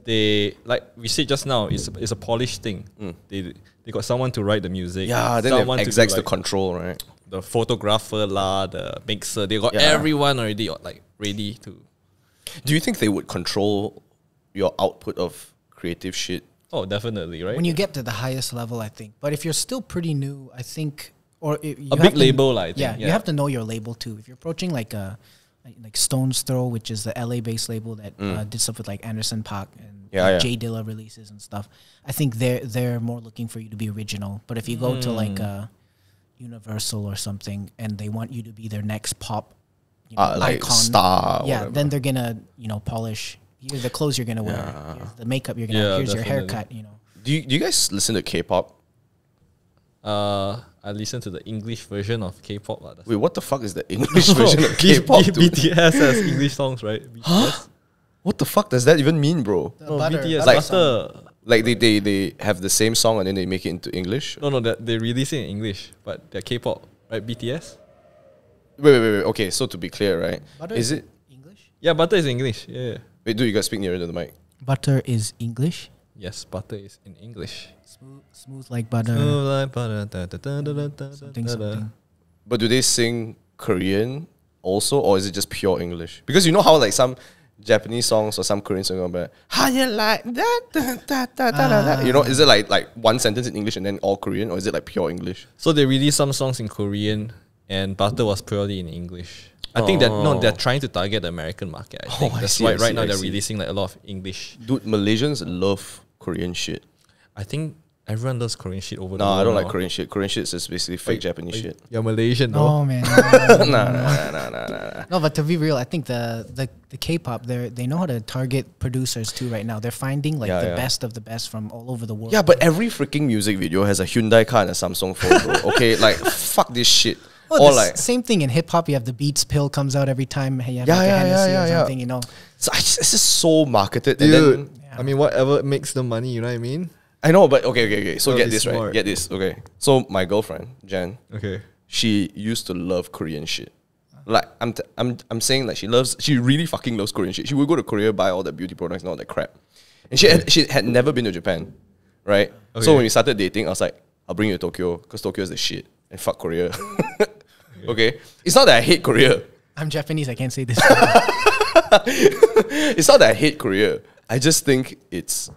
They like we said just now, it's a polished thing. They got someone to write the music. Yeah, then they have someone to do, execs to like, control, right? the photographer lah, the mixer. They got Yeah. everyone already like ready to. Do you think they would control your output of creative shit? Oh, definitely, right? when you get to the highest level, I think. But if you're still pretty new, I think, or you A have big to- label, lah, I think, Yeah, you yeah. have to know your label too. If you're approaching like Stone's Throw, which is the LA-based label that did stuff with like Anderson .Paak and Yeah. Jay Dilla releases and stuff, I think they're more looking for you to be original. But if you go to like Universal or something and they want you to be their next pop, Like icon, star or yeah, whatever. then they're gonna polish. Here's the clothes you're gonna wear. Here's the makeup you're gonna. Yeah, Here's your definitely. haircut. Do you guys listen to K-pop? I listen to the English version of K-pop. Lah. Wait, what the fuck is the English version of K-pop? dude? BTS has English songs, right? BTS? What the fuck does that even mean, bro? The No, butter, BTS Like- Butter. Like they have the same song and then they make it into English? No, they release it in English, but they're K-pop, right? BTS. Wait. Okay, so to be clear, right? Butter Is it? English? Yeah, Butter is English. Yeah. Wait, do you guys speak nearer to the mic? Butter is English. Yes, Butter is in English. Smooth like butter. Something. But do they sing Korean also, or is it just pure English? Because you know how like some Japanese songs or some Korean songs are like, how you like that, da. You know, is it like one sentence in English and then all Korean, or is it like pure English? So they released some songs in Korean, and Butter was purely in English. I think that they're trying to target the American market. I think I that's see, why I right see, now I they're see. releasing like a lot of English. Dude, Malaysians love Korean shit. I think everyone loves Korean shit over the No, world I don't now. like Korean shit. Korean shit is just basically fake Japanese shit. You're Malaysian, no? Oh man. Nah. No, but to be real, I think the K-pop they know how to target producers too right now. They're finding like the best of the best from all over the world. Yeah, but every freaking music video has a Hyundai car and a Samsung phone, bro. Okay, like fuck this shit. Well, Or the like, same thing in hip hop. You have the Beats pill comes out every time. You have Yeah, like a yeah, Hennessy yeah, or yeah. something. You know. so it's just so marketed. Dude, And then, I mean, whatever makes the money, you know what I mean? I know, but okay. So Gotta get be this right. smart. Get this. Okay. So my girlfriend Jan, Okay. she used to love Korean shit. Like I'm saying like she really fucking loves Korean shit. She would go to Korea, buy all the beauty products and all that crap. And she had never been to Japan, right? So Okay. when we started dating, I was like, I'll bring you to Tokyo because Tokyo is the shit and fuck Korea. Okay. It's not that I hate Korea. I'm Japanese. I can't say this. It's not that I hate Korea. I just think it's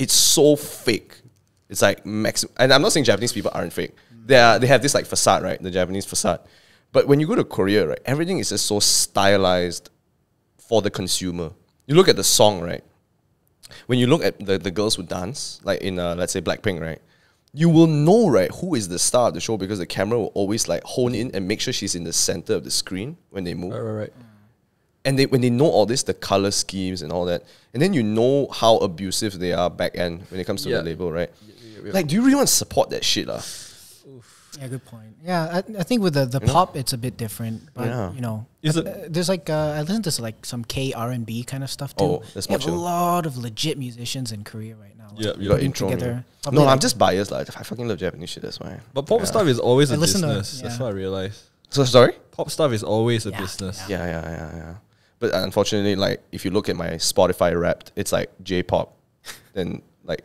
so fake. It's like and I'm not saying Japanese people aren't fake. They have this like facade, right? The Japanese facade. But when you go to Korea, right, everything is just so stylized for the consumer. You look at the song, right? When you look at the girls who dance, like in let's say Blackpink, right? You will know, right, who is the star of the show because the camera will always like hone in and make sure she's in the center of the screen when they move. Right. And when they know all this, the color schemes and all that, and then you know how abusive they are back end when it comes to Yeah. the label, right? Like, do you really want to support that shit, lah? Yeah, good point. Yeah, I think with the pop, it's a bit different. But Yeah. you know, Is it- there's like I listen to like some K R&B kind of stuff too. Oh, that's You have more a chill. lot of legit musicians in Korea right now. Yeah, You got putting intro. together. No, Probably I'm like- just biased, like I fucking love Japanese shit. That's why. But pop stuff is always I a listen to- business. That's yeah. what I realized. So sorry. Pop stuff is always a Yeah, business. yeah. Yeah. But unfortunately, like if you look at my Spotify Wrapped, it's like J-pop, then like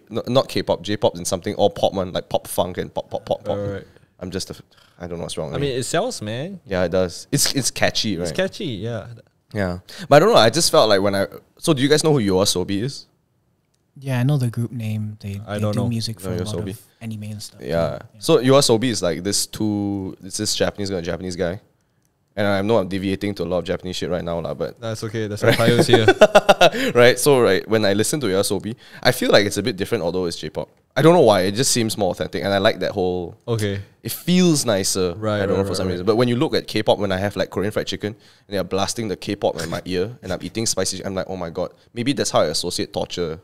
not K-pop, J-pop and something all pop man, like pop funk and pop. Alright. I'm just I don't know what's wrong. I with mean, me. it sells, man. Yeah, it does. It's catchy, right? It's catchy, yeah. Yeah, but I don't know. I just felt like so do you guys know who S.O.P is? Yeah, I know the group name. They don't do know. music for No, a lot Yoasobi. of anime and stuff. Yeah. So S.O.P is like this Japanese guy and Japanese guy. And I know I'm deviating to a lot of Japanese shit right now, lah, but That's okay. That's why Taiyo's here. right. So when I listen to S.O.P, I feel like it's a bit different, although it's J-pop. I don't know why. It just seems more authentic, and I like that whole. Okay. It feels nicer. Right, I don't know right, for some right, reason. But when you look at K-pop, when I have like Korean fried chicken and they're blasting the K-pop in my ear, and I'm eating spicy, I'm like, oh my god. Maybe that's how I associate torture.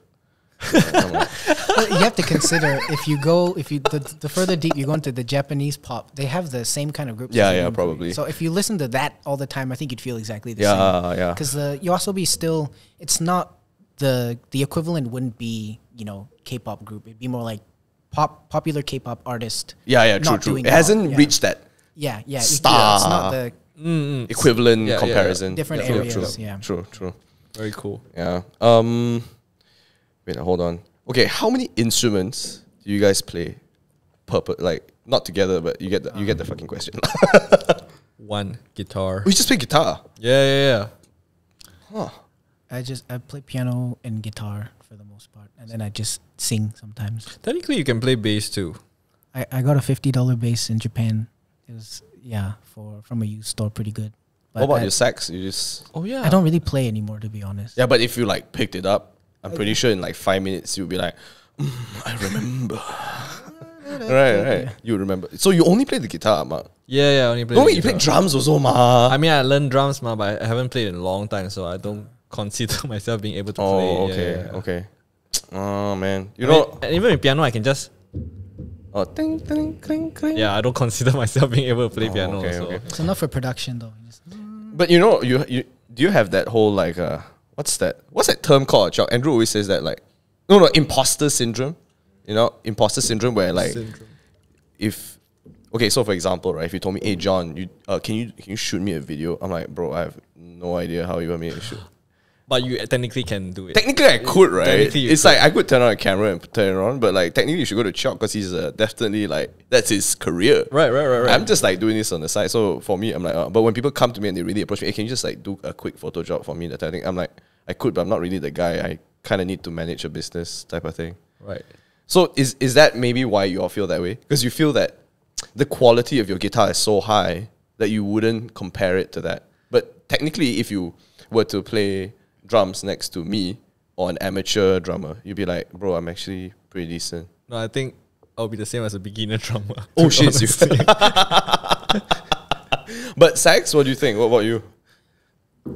I'm like, But you have to consider the further deep you go into the Japanese pop, they have the same kind of groups. Yeah, as yeah, in probably. Korea. So if you listen to that all the time, I think you'd feel exactly the yeah, same. yeah. Because the YOASOBI still, it's not the equivalent wouldn't be K-pop group. It'd be more like popular K-pop artist. Yeah, not true. doing It well. hasn't Yeah. reached that Yeah. It's star not the equivalent Yeah, comparison. different Yeah, areas. true. Yeah. True. Very cool. Yeah. Wait, hold on. Okay, how many instruments do you guys play? Like not together, but you get the fucking question. One guitar. We just play guitar. Yeah. Huh. I play piano and guitar for the most part, and then I just sing sometimes. Technically, you can play bass too. I got a $50 bass in Japan. It was from a used store, pretty good. But What about your sax? You just Oh yeah. I don't really play anymore, to be honest. yeah, but if you like picked it up, I'm pretty sure in like 5 minutes you'll be like, I remember. right. You remember. So you only play the guitar, ma? Yeah. I only play. No, the wait, you play guitar. drums also, ma. I mean, I learned drums, but I haven't played in a long time, so I don't consider myself being able to play. Oh, Yeah. okay. Oh man, you I know. mean, and even with piano, I can just. Oh, ting, ting, cling, cling. Yeah, I don't consider myself being able to play piano. okay, so. okay. It's enough for production, though. But you know, you do you have that whole like what's that term called? Chuck? Andrew always says that like no imposter syndrome. You know, imposter syndrome where like if okay, so for example, right, if you told me, hey John, you can you shoot me a video? I'm like, bro, I have no idea how you want me to shoot. But you technically can do it. Technically, I could, right? Technically you It's could. like I could turn on a camera and turn it on, but like technically, you should go to Chuck because he's definitely like that's his career. Right. I'm just like doing this on the side. So for me, I'm like, but when people come to me and they really approach me, hey, can you just like do a quick photo job for me? That type of thing. I'm like, I could, but I'm not really the guy. I kind of need to manage a business type of thing. Right. So is that maybe why you all feel that way? Because you feel that the quality of your guitar is so high that you wouldn't compare it to that. But technically, if you were to play drums next to me or an amateur drummer, you'd be like, bro, I'm actually pretty decent. No, I think I'll be the same as a beginner drummer. Oh to be shit! honest. But sax, what do you think? What about you?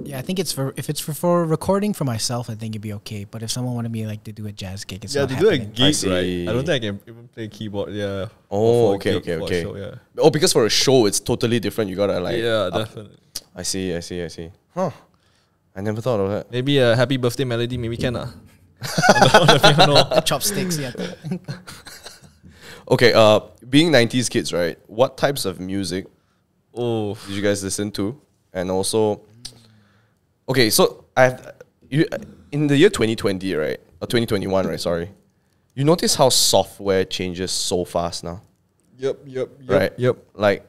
Yeah, I think if it's for recording for myself, I think it'd be okay. But if someone wanted me like to do a jazz gig, it's Yeah, not to do a happening. I gig, see. right? I don't think I can even play keyboard. Yeah. Oh, For a okay, gig, for a okay. show, yeah. Oh, because for a show, it's totally different. You gotta like. Yeah, definitely. I see. Huh. I never thought of that. Maybe a happy birthday melody. Maybe can on the piano. Chopsticks, yeah. Okay. Being 90s kids, right? What types of music Oh, did you guys listen to? And also, okay, so in the year 2020, right, or 2021, right? Sorry, you notice how software changes so fast now, yep. right? Yep. Like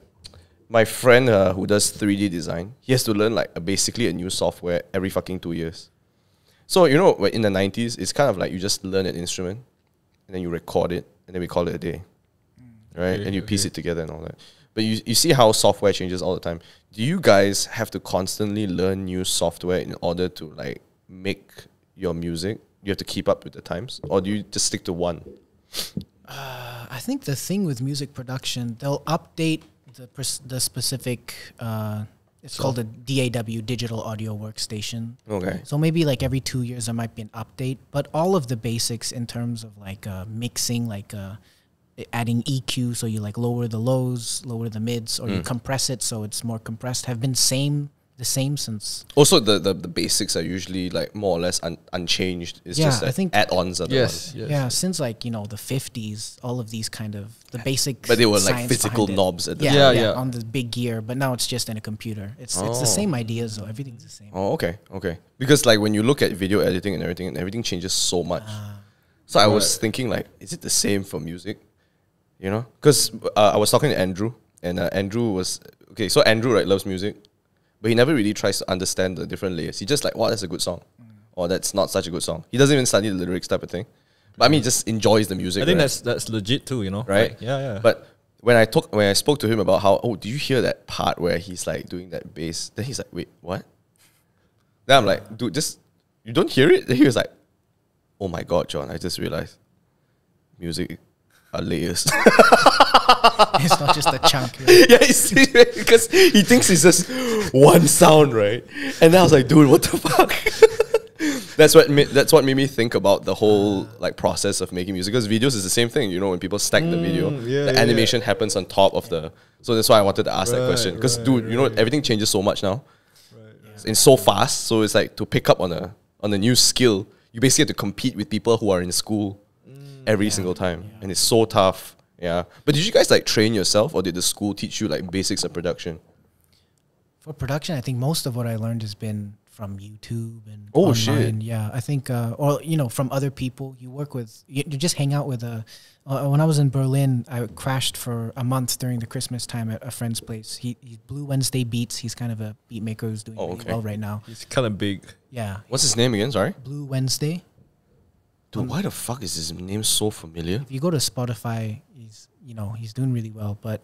my friend who does 3D design, he has to learn like basically a new software every fucking 2 years. So you know, in the 90s, it's kind of like you just learn an instrument and then you record it and then we call it a day, right? Okay, And you piece okay. it together and all that. But you see how software changes all the time. Do you guys have to constantly learn new software in order to like make your music? You have to keep up with the times, or do you just stick to one? I think the thing with music production, they'll update the specific. It's called a DAW, Digital Audio Workstation. Okay. So maybe like every 2 years there might be an update, but all of the basics in terms of like mixing, like adding EQ, so you like lower the lows, lower the mids, or you compress it so it's more compressed, have been the same since. Also, the basics are usually like more or less unchanged. It's Yeah, just I that think- add-ons are the Yes. ones. Yeah, since like the 50s, all of these kind of the basic. But they were like science physical behind it. knobs at the Yeah, Yeah, yeah, yeah. on the big gear, but now it's just in a computer. It's Oh. the same ideas though. Everything's the same. Oh, okay. Because like when you look at video editing and everything changes so much. So I was thinking like, is it the same for music? You know, because I was talking to Andrew, and Andrew was okay. So Andrew loves music, but he never really tries to understand the different layers. He just like, wow, that's a good song, or that's not such a good song. He doesn't even study the lyrics type of thing. But I mean, he just enjoys the music. I think right? that's legit too. right. Like, yeah. But when I spoke to him about how, oh, do you hear that part where he's like doing that bass? Then he's like, wait, what? Then I'm like, dude, you don't hear it? Then he was like, oh my god, John, I just realized music are layers. It's not just a chunk. Yeah, because he thinks it's just one sound, right? And then I was like, dude, what the fuck? That's what made me think about the whole like process of making music. Because videos is the same thing, you know, when people stack the video, the animation happens on top of the. So that's why I wanted to ask that question. Because dude, you know, everything changes so much now. It's so fast. So it's like to pick up on a new skill, you basically have to compete with people who are in school every single time, and it's so tough. Yeah, but did you guys like train yourself, or did the school teach you like basics of production? For production, I think most of what I learned has been from YouTube and Oh, online. shit. Yeah, I think, or you know, from other people. You work with, you just hang out with when I was in Berlin, I crashed for a month during the Christmas time at a friend's place. He's Blue Wednesday Beats. He's kind of a beat maker who's doing really well right now. He's kind of big. Yeah. What's his name again? Sorry, Blue Wednesday. dude. Why the fuck is his name so familiar? If you go to Spotify, he's doing really well. But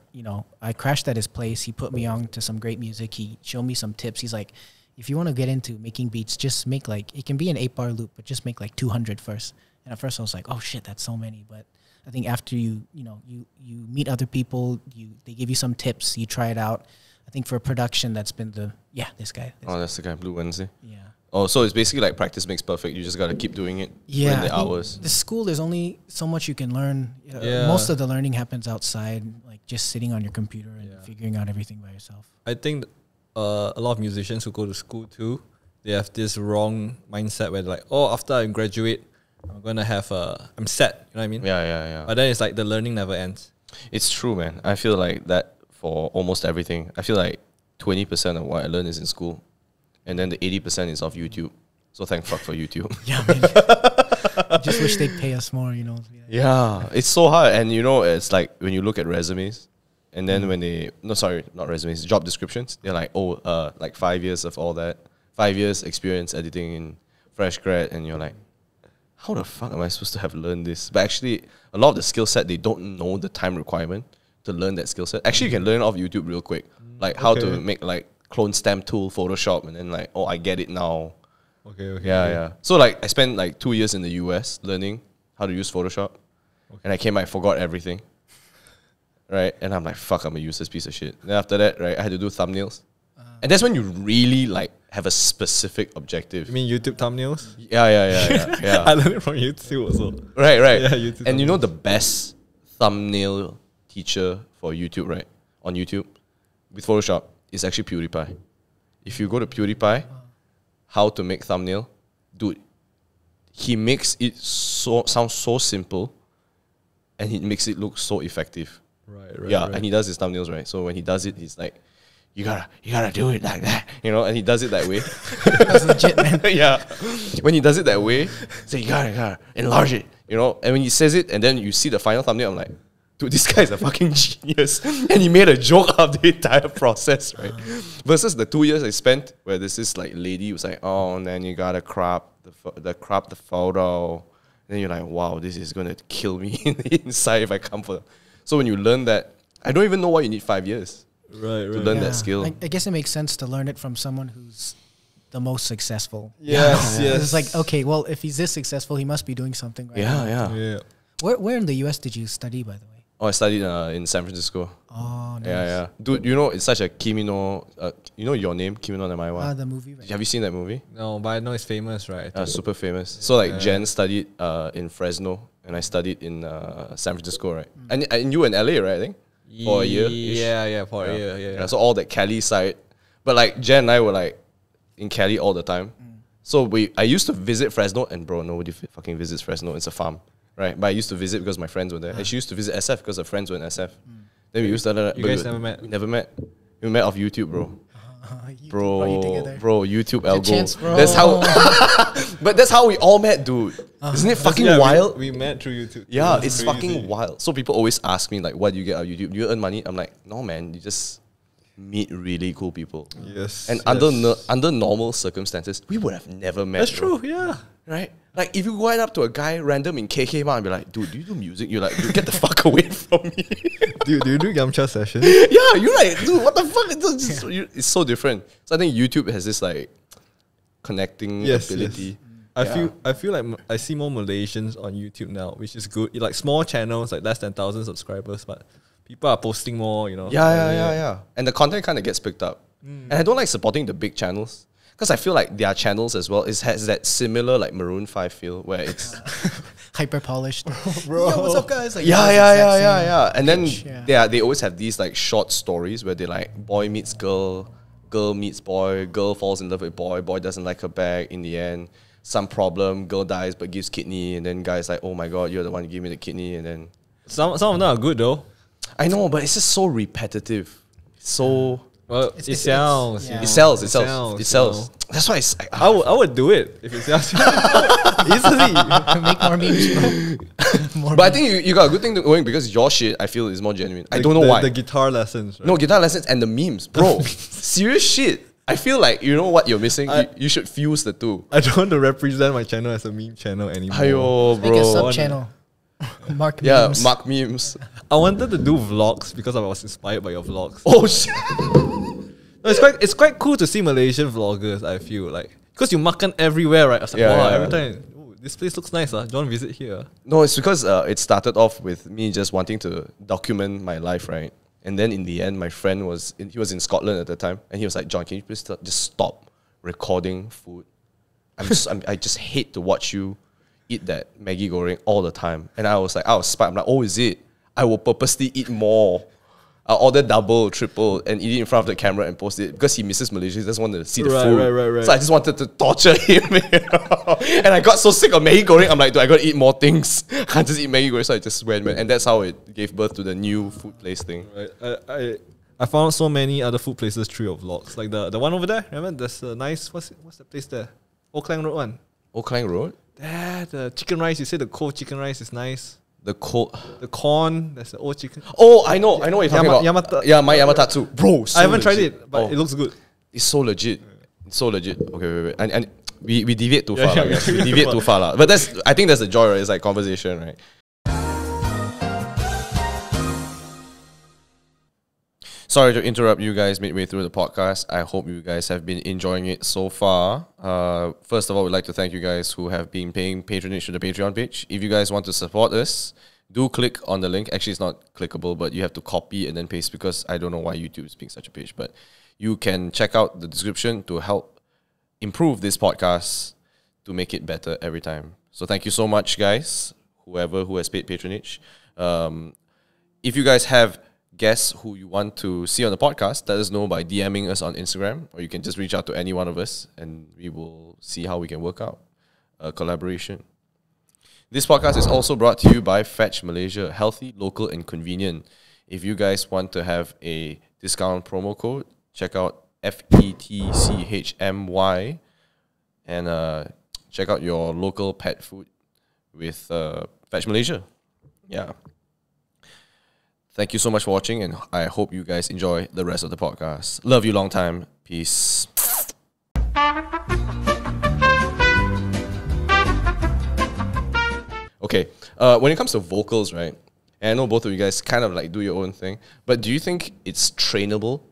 I crashed at his place. He put me on to some great music. He showed me some tips. He's like, if you want to get into making beats, just make like, it can be an 8-bar loop, but just make like 200 first. And at first I was like, oh shit, that's so many. But I think after you meet other people, they give you some tips, you try it out. I think for production, that's been this guy. That's the guy, Blue Wednesday. Yeah. Oh, so it's basically like practice makes perfect. You just gotta keep doing it. Yeah, in the hours. The school, there's only so much you can learn. Most of the learning happens outside, like just sitting on your computer and figuring out everything by yourself. I think a lot of musicians who go to school too, they have this wrong mindset where they're like, oh, after I graduate, I'm gonna have I'm set. You know what I mean? Yeah. But then it's like the learning never ends. It's true, man. I feel like that for almost everything. I feel like 20% of what I learn is in school, and then the 80% is off YouTube. So thank fuck for YouTube. Yeah, man. I just wish they'd pay us more, Yeah, it's so hard. And it's like when you look at resumes, and then when not resumes, job descriptions, they're like, like 5 years of all that, 5 years experience editing in fresh grad, and you're like, how the fuck am I supposed to have learned this? But actually, a lot of the skill set, they don't know the time requirement to learn that skill set. Actually, you can learn off YouTube real quick, like how to make like clone stamp tool, Photoshop, and then like, I get it now. Okay. Yeah. So like, I spent like 2 years in the US learning how to use Photoshop, and I came back, forgot everything. Right, and I'm like, fuck, I'm a useless piece of shit. Then after that, right, I had to do thumbnails, and that's when you really like have a specific objective. You mean YouTube thumbnails? Yeah. I learned it from YouTube also. Right. Yeah, YouTube And the best thumbnail teacher for YouTube, right, on YouTube, with Photoshop, is actually PewDiePie. If you go to PewDiePie, how to make thumbnail, dude, he makes it sound so simple, and he makes it look so effective. Right. And he does his thumbnails, right? So when he does it, he's like, you gotta do it like that, and he does it that way. That's legit, man. Yeah. When he does it that way, so you gotta enlarge it, and when he says it and then you see the final thumbnail, I'm like, dude, this guy is a fucking genius. And he made a joke out of the entire process, right? Versus the 2 years I spent where there's this like lady who's like, oh, and then you gotta crop the photo. And then you're like, wow, this is gonna kill me inside if I come for. So when you learn that, I don't even know why you need 5 years to to learn that skill. I guess it makes sense to learn it from someone who's the most successful. Yes. It's like, okay, well, if he's this successful, he must be doing something right. Yeah. Where in the US did you study, by the way? Oh, I studied in San Francisco. Oh, nice. Yeah. Dude, it's such a Kimi no... Your Name, Kimi no Namaiwa? The movie, right? Have you seen that movie? No, but I know it's famous, right? Super famous. So like Jen studied in Fresno, and I studied in San Francisco, right? And you were in LA, right, I think? For a year? Yeah, for a year. Yeah. So all that Cali side. But like Jen and I were like in Cali all the time. So I used to visit Fresno, and bro, nobody fucking visits Fresno. It's a farm. Right, but I used to visit because my friends were there. And she used to visit SF because her friends were in SF. Then we used to... You guys never met? We never met. We met off YouTube, bro. YouTube, Bro, YouTube algo. chance, bro. That's how... But that's how we all met, dude. Isn't it fucking wild? We met through YouTube. Yeah, it's fucking wild. So people always ask me, like, what do you get out of YouTube? Do you earn money? I'm like, no, man. You just meet really cool people. Yes. And under normal circumstances, we would have never met. That's bro. true, yeah. Right? Like, if you go right up to a guy random in KK and be like, dude, do you do music? You're like, dude, get the fuck away from me. Do you do Yamcha sessions? Yeah, you're like, dude, what the fuck? It's so different. So I think YouTube has this, like, connecting ability. I feel like I see more Malaysians on YouTube now, which is good. Like small channels, like less than 1,000 subscribers, but people are posting more. You know. Yeah. And the content kind of gets picked up. And I don't like supporting the big channels because I feel like their channels as well has that similar like Maroon 5 feel where it's Hyper polished. Bro. Yo, what's up, guys? Like, yeah. And then pitch, yeah. they always have these like short stories where they like boy meets girl, girl meets boy, girl falls in love with boy, boy doesn't like her back in the end. Some problem, girl dies but gives kidney, and then guy's like, oh my god, you're the one who gave me the kidney, and then Some of them are good though. I know, but it's just so repetitive. So Well, it sells. yeah. it sells. That's why it's like, I would do it if it sells easily. Make more memes, bro. More but I think you got a good thing going because your shit I feel is more genuine. I don't know why. The guitar lessons. Right? No, guitar lessons and the memes, bro. Serious shit. I feel like you know what you're missing. You should fuse the two. I don't want to represent my channel as a meme channel anymore. Ayo, Make a bro. sub channel. Mark Yeah, memes. Mark memes. I wanted to do vlogs because I was inspired by your vlogs. Oh shit. No, it's quite cool to see Malaysian vloggers. I feel like because you makan everywhere, right? I was like, Yeah, wow, yeah. every time. Ooh, this place looks nice. Do you want to visit here? No, it's because it started off with me just wanting to document my life, right? And then in the end, my friend he was in Scotland at the time, and he was like, John, can you please just stop recording food? I just hate to watch you eat that Maggi goreng all the time. And I was spiked. I'm like, oh, is it? I will purposely eat more. I'll order double, triple, and eat it in front of the camera and post it because he misses Malaysia. He just wanted to see the food. Right. So I just wanted to torture him. You know? And I got so sick of Maggi goreng. I'm like, do I got to eat more things? I can't just eat Maggi goreng. So I just went. And that's how it gave birth to the new food place thing. Right. I found so many other food places through your vlogs. Like the one over there. Remember, there's a nice what's the place there? Old Klang Road one. Old Klang Road? There, the chicken rice. You said the cold chicken rice is nice. The corn. There's the old chicken. Oh, I know what you're talking about. Yeah, my Yamatatsu. Bro, so I haven't tried legit. it, but it looks good. It's so legit. It's so legit. Okay, wait. And we deviate too far, Yeah, I guess. We deviate too far. But I think that's the joy, right? It's like conversation, right? Sorry to interrupt you guys midway through the podcast. I hope you guys have been enjoying it so far. First of all, we'd like to thank you guys who have been paying patronage to the Patreon page. If you guys want to support us, do click on the link. Actually, it's not clickable, but you have to copy and then paste because I don't know why YouTube is being such a page. But you can check out the description to help improve this podcast to make it better every time. So thank you so much, guys, whoever who has paid patronage. If you guys have guests who you want to see on the podcast, let us know by DMing us on Instagram, or you can just reach out to any one of us and we will see how we can work out a collaboration. This podcast is also brought to you by Fetch Malaysia, healthy, local, and convenient. If you guys want to have a discount promo code, check out FETCHMY and check out your local pet food with Fetch Malaysia. Yeah. Thank you so much for watching, and I hope you guys enjoy the rest of the podcast. Love you long time. Peace. Okay, when it comes to vocals, right? And I know both of you guys kind of like do your own thing, but do you think it's trainable?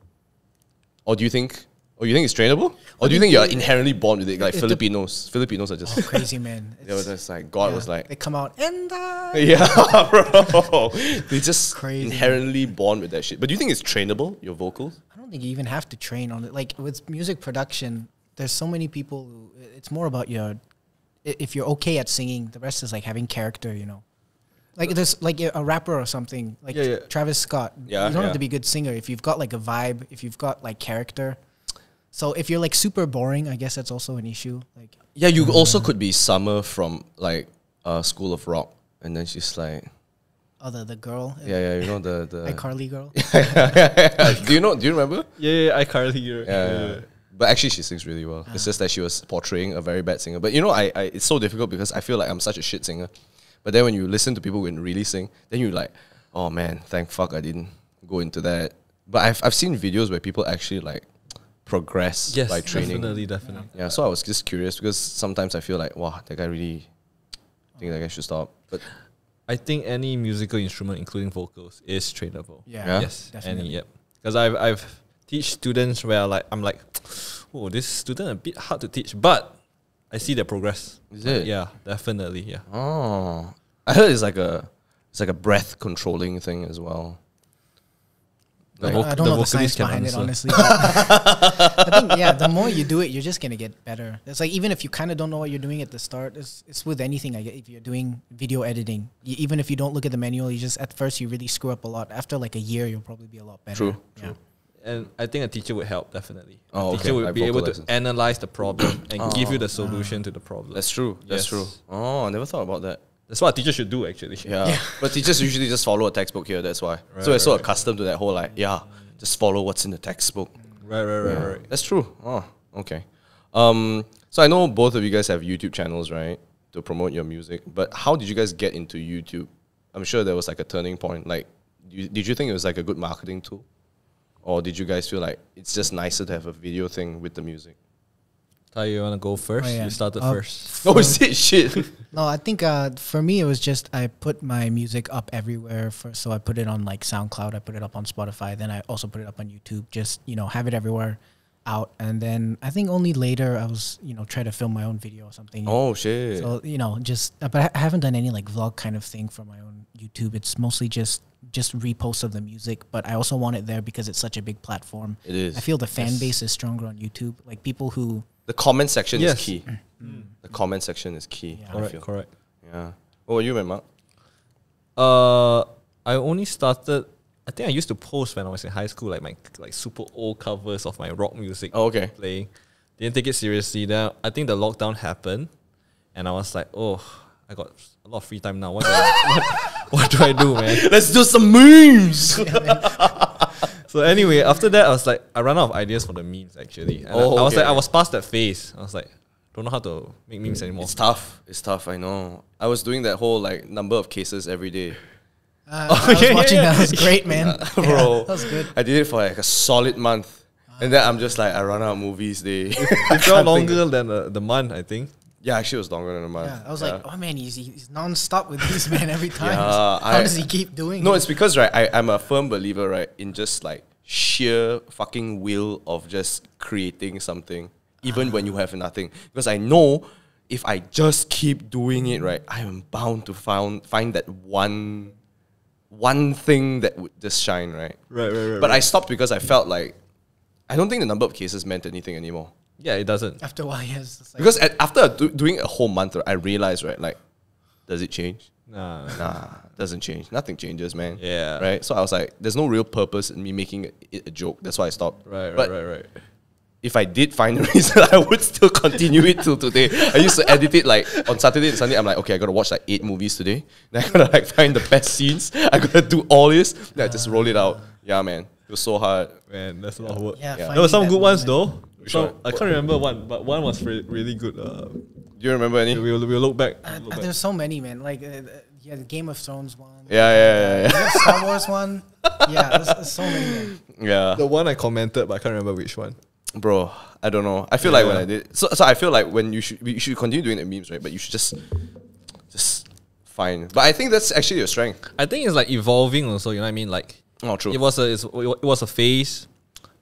Or do you think it's trainable? Or do you think you're inherently born with it? Like Filipinos are just Crazy, man. they were just like God was like They come out and yeah, bro. They just Crazy. inherently born with that shit. But do you think it's trainable, your vocals? I don't think you even have to train on it. Like with music production, there's so many people who it's more about if you're okay at singing, the rest is like having character, you know. Like there's like a rapper or something, like Travis Scott. Yeah, you don't have to be a good singer if you've got like a vibe, if you've got like character. So if you're like super boring, I guess that's also an issue. Like Yeah, you also could be Summer from like School of Rock, and then she's like, oh, the girl, yeah, you know the iCarly girl. Do you remember? Yeah, iCarly. Yeah. But actually, she sings really well. It's just that she was portraying a very bad singer. But you know, it's so difficult because I feel like I'm such a shit singer. But then when you listen to people who can really sing, then you're like, oh man, thank fuck I didn't go into that. But I've seen videos where people actually like progress by training. Definitely. Yeah, so I was just curious because sometimes I feel like, wow, that guy really think that guy should stop. But I think any musical instrument, including vocals, is trainable. Yeah. Yes, definitely. Yep. Because I've teach students where I'm like, oh, this student a bit hard to teach, but I see their progress. Is it? Yeah, definitely. Yeah. Oh, I heard it's like a breath controlling thing as well. The I don't know the science vocalist can behind it, answer. honestly. but I think, yeah, the more you do it, you're just gonna get better. It's like even if you kind of don't know what you're doing at the start, it's with anything. I get if you're doing video editing, even if you don't look at the manual, you just at first you really screw up a lot. After like a year, you'll probably be a lot better. True, Yeah. true. And I think a teacher would help, definitely. Oh, A teacher okay, would like be able vocal to lessons. analyze the problem and give you the solution to the problem. That's true. That's Yes. true. Oh, I never thought about that. That's what a teacher should do, actually. Yeah. But teachers usually just follow a textbook here, that's why. Right, so we're so right. accustomed to that whole just follow what's in the textbook. Right. That's true. Oh, okay. So I know both of you guys have YouTube channels, right? To promote your music. But how did you guys get into YouTube? I'm sure there was like a turning point. Like, did you think it was like a good marketing tool? Or did you guys feel like it's just nicer to have a video thing with the music? Taiyo, you want to go first? Oh, yeah. You started first. Oh, is it shit? No, I think for me it was just I put my music up everywhere first. So I put it on like SoundCloud, I put it up on Spotify, then I also put it up on YouTube. Just have it everywhere out. And then I think only later I was try to film my own video or something. Oh, shit. So but I haven't done any like vlog kind of thing for my own YouTube. It's mostly just reposts of the music. But I also want it there because it's such a big platform. It is. I feel the fan base is stronger on YouTube. Like people who. The comment section Yes. is key. The comment section is key. Yeah. I Correct, feel. correct. Yeah. What were you, man, Mark? I only started. I think I used to post when I was in high school, like my super old covers of my rock music. Oh, okay. Playing. Didn't take it seriously. Then I think the lockdown happened, and I was like, oh, I got a lot of free time now. What do I do, man? Let's do some memes. So anyway, after that, I was like, I ran out of ideas for the memes actually. And Oh, I was okay. like, I was past that phase. I was like, don't know how to make memes anymore. It's tough. It's tough. I know. I was doing that whole number of cases every day. I was yeah, watching yeah. that. It was great, man. Bro, Yeah, that was good. I did it for like a solid month. And then I'm just like, I run out of movies. It felt longer than the month, I think. Yeah, actually, it was longer than a month. Yeah, I was like, oh man, he's non-stop with these, man, every time. Yeah, How does he keep doing No, it? it's because, right, I'm a firm believer, right, in just like sheer fucking will of just creating something, even when you have nothing. Because I know if I just keep doing it, right, I am bound to find that one thing that would just shine, right? Right. But I stopped because I felt like I don't think the number of cases meant anything anymore. Yeah, it doesn't. After a while, yes. It's like, Because after doing a whole month, I realized, right, like, does it change? Nah. Nah, doesn't change. Nothing changes, man. Yeah. Right? So I was like, there's no real purpose in me making it a joke. That's why I stopped. Right. But if I did find a reason, I would still continue it till today. I used to edit it like on Saturday and Sunday. I'm like, okay, I gotta watch like 8 movies today. Then I gotta like find the best scenes. I gotta do all this. Then I just roll it out. Yeah, man. It was so hard. Man, that's a lot of work. yeah, Yeah. There were some finding good that ones moment. though. Which So one? I can't remember one, but one was really good. Do you remember any? We'll look back. Look back. There's so many, man. Like, the Game of Thrones one. Yeah. The Star Wars one. Yeah, there's so many. Man. Yeah. The one I commented, but I can't remember which one. Bro, I don't know. I feel like when Yeah. I did so I feel like when you should continue doing the memes, right? But you should just fine. But I think that's actually your strength. I think it's like evolving also. You know what I mean? Like Oh, true. it was a phase,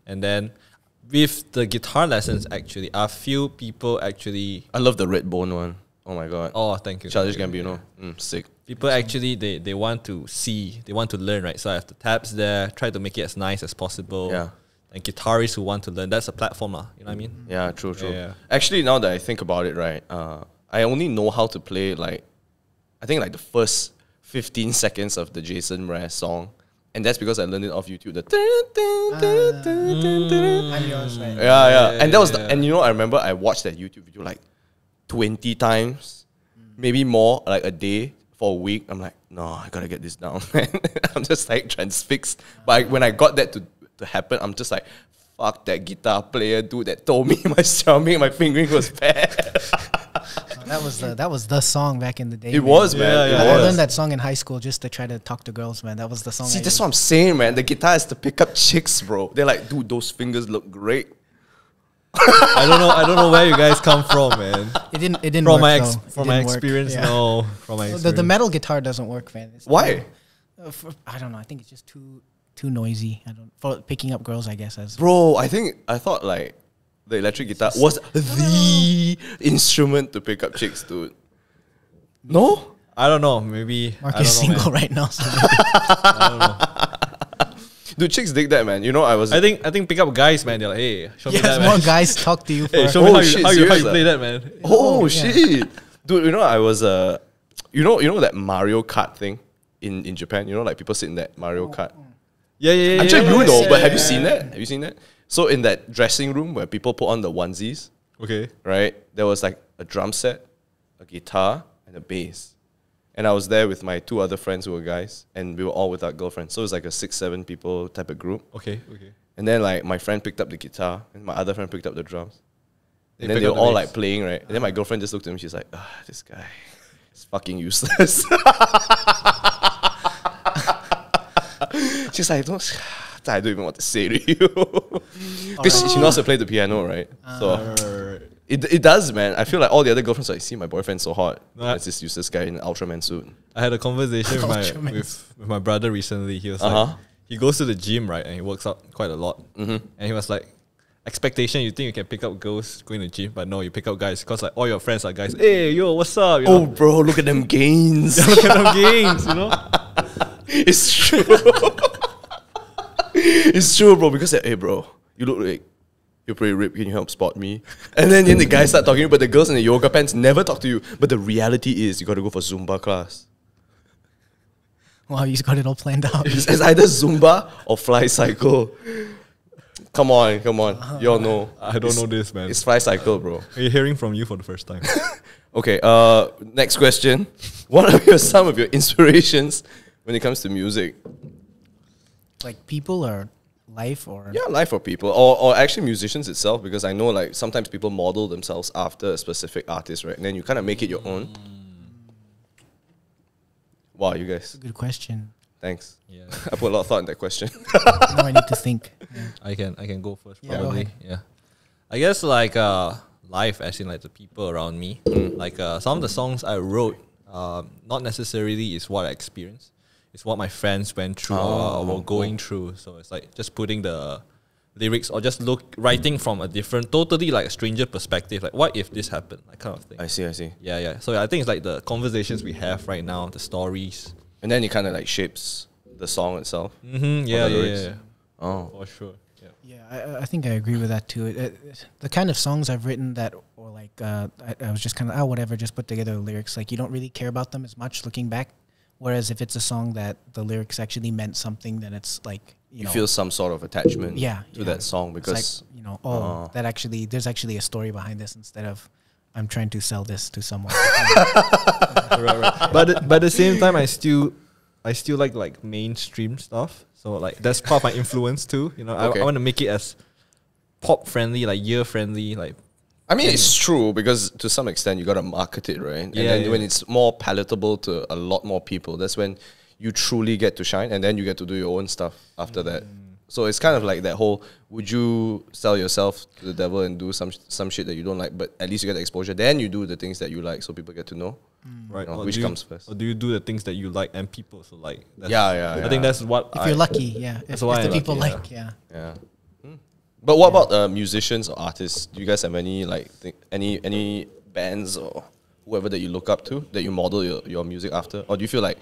and then with the guitar lessons, actually, a few people actually. I love the red bone one. Oh my god. Oh, thank you. Childish thank you. Gambino. Sick. People actually they want to see, they want to learn, right? So I have the tabs there, try to make it as nice as possible. Yeah. And guitarists who want to learn, that's a platform, you know what I mean? Yeah, true. Yeah. Actually, now that I think about it, right, I only know how to play like, I think like the first 15 seconds of the Jason Mraz song, and that's because I learned it off YouTube. I'm yours, right? Yeah. And that was yeah. and you know, I remember I watched that YouTube video like 20 times, maybe more, like a day for a week. I'm like, no, I gotta get this down, man. I'm just like transfixed. But when I got that to happen, I'm just like, fuck that guitar player dude that told me my strumming, my fingering was bad. That was the song back in the day. It man. was, man. Yeah, It yeah. I was. learned that song in high school just to try to talk to girls, man. That was the song. See, I that's used. what I'm saying, man. The guitar has to pick up chicks, bro. They're like, dude, those fingers look great. I don't know where you guys come from, man. It didn't From work, my though. from It my didn't work. experience, Yeah. no. From my experience. The metal guitar doesn't work, man. It's Why? I don't know. I think it's just too noisy. For picking up girls, I guess. As Bro, I thought like The electric guitar was the instrument to pick up chicks, dude. No? I don't know. Maybe Mark I is don't know, single man. right now. So I don't know. Dude, chicks dig that, man. You know, I was. I think pick up guys, man. They're like, hey, show me yes, that, more man. guys talk to you for. Hey, show me Oh, how you, shit, how you serious, play that, man. Oh, yeah. shit. Dude, you know, I was you know that Mario Kart thing in Japan? You know, like people sit in that Mario Kart. Yeah. I'm sure you know, yeah, but have you yeah. seen that? Have you seen that? So in that dressing room where people put on the onesies, Okay. right? There was like a drum set, a guitar, and a bass. And I was there with my 2 other friends who were guys, and we were all with our girlfriends. So it was like a 6-7 people type of group. Okay. And then like my friend picked up the guitar, and my other friend picked up the drums. They And then pick they up were the all bass. like playing, right? And then my girlfriend just looked at me, she's like, this guy is fucking useless. She's like, I don't even want to say to you. Because she knows how to play the piano, right? So it does, man. I feel like all the other girlfriends are like, see, my boyfriend's so hot. No, I- It's this useless guy in an Ultraman suit. I had a conversation with Ultraman. with my brother recently. He was Uh-huh. like, he goes to the gym, right, and he works out quite a lot. And he was like, expectation, you think you can pick up girls going to the gym, but no, you pick up guys because like all your friends are guys. Hey, yo, what's up? You Oh, know? bro, look at them gains. Look at them games, you know? It's true. It's true, bro. Because hey, bro, you look like you're pretty ripped. Can you help spot me? And then the guys start talking, but the girls in the yoga pants never talk to you. But the reality is, you got to go for Zumba class. Wow, you got it all planned out. It's either Zumba or fly cycle. Come on. You all know. I don't know this, man. It's fly cycle, bro. We're hearing from you for the first time. Okay. Next question. What are some of your inspirations when it comes to music? Like people or life or. Yeah, life for people, or actually musicians itself, because I know like sometimes people model themselves after a specific artist, right? And then you kind of make it your own. Wow, you guys, Good question. thanks. Yeah. I put a lot of thought in that question. Now I need to think. Yeah. I can go first, Yeah, go probably. ahead. Yeah. I guess like life, as in like the people around me. Like some of the songs I wrote, not necessarily is what I experienced. It's what my friends went through or were going through. So it's like just putting the lyrics or just writing from a different, totally like a stranger perspective. Like, what if this happened? That kind of thing. I see. Yeah. So I think it's like the conversations we have right now, the stories. And then it kind of like shapes the song itself. Yeah. lyrics. Oh, For sure. Yeah. Yeah, I think I agree with that too. The kind of songs I've written that, or like, I was just kind of, whatever, just put together the lyrics. Like, you don't really care about them as much looking back. Whereas if it's a song that the lyrics actually meant something, then it's like, you feel some sort of attachment to that song It's because like, that actually, there's actually a story behind this instead of I'm trying to sell this to someone. right. But at the same time, I still like mainstream stuff. So like that's part of my influence too. You know, Okay. I want to make it as pop friendly, like year friendly, like. I mean, it's true because to some extent you got to market it, right? And Yeah, then when it's more palatable to a lot more people, that's when you truly get to shine, and then you get to do your own stuff after that. So it's kind of like that whole, would you sell yourself to the devil and do some shit that you don't like, but at least you get the exposure. Then you do the things that you like so people get to know. Right. You know, Or which do you- comes first. Or do you do the things that you like and people also like? That's, Yeah. I think that's what If you're lucky, yeah. If why the I'm people lucky, like, yeah. Yeah. But what about musicians or artists? Do you guys have any like any bands or whoever that you look up to that you model your music after, or do you feel like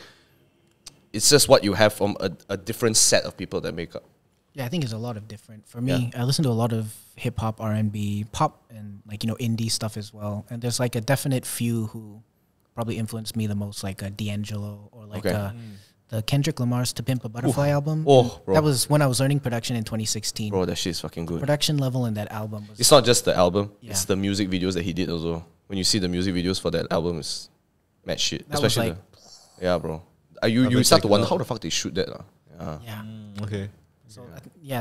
it's just what you have from a different set of people that make up? Yeah, I think it's a lot of different. For me, I listen to a lot of hip hop, R&B, pop, and like, indie stuff as well. And there's like a definite few who probably influenced me the most, like D'Angelo or like the Kendrick Lamar's To Pimp a Butterfly album. Oh, bro. That was when I was learning production in 2016. Bro, that shit's fucking good. Production level in that album was It's not just the album; Yeah. it's the music videos that he did also. When you see the music videos for that album, it's mad shit. That was Especially like- yeah, bro. You been start to checking wonder out. how the fuck they shoot that, Yeah. yeah. Okay. So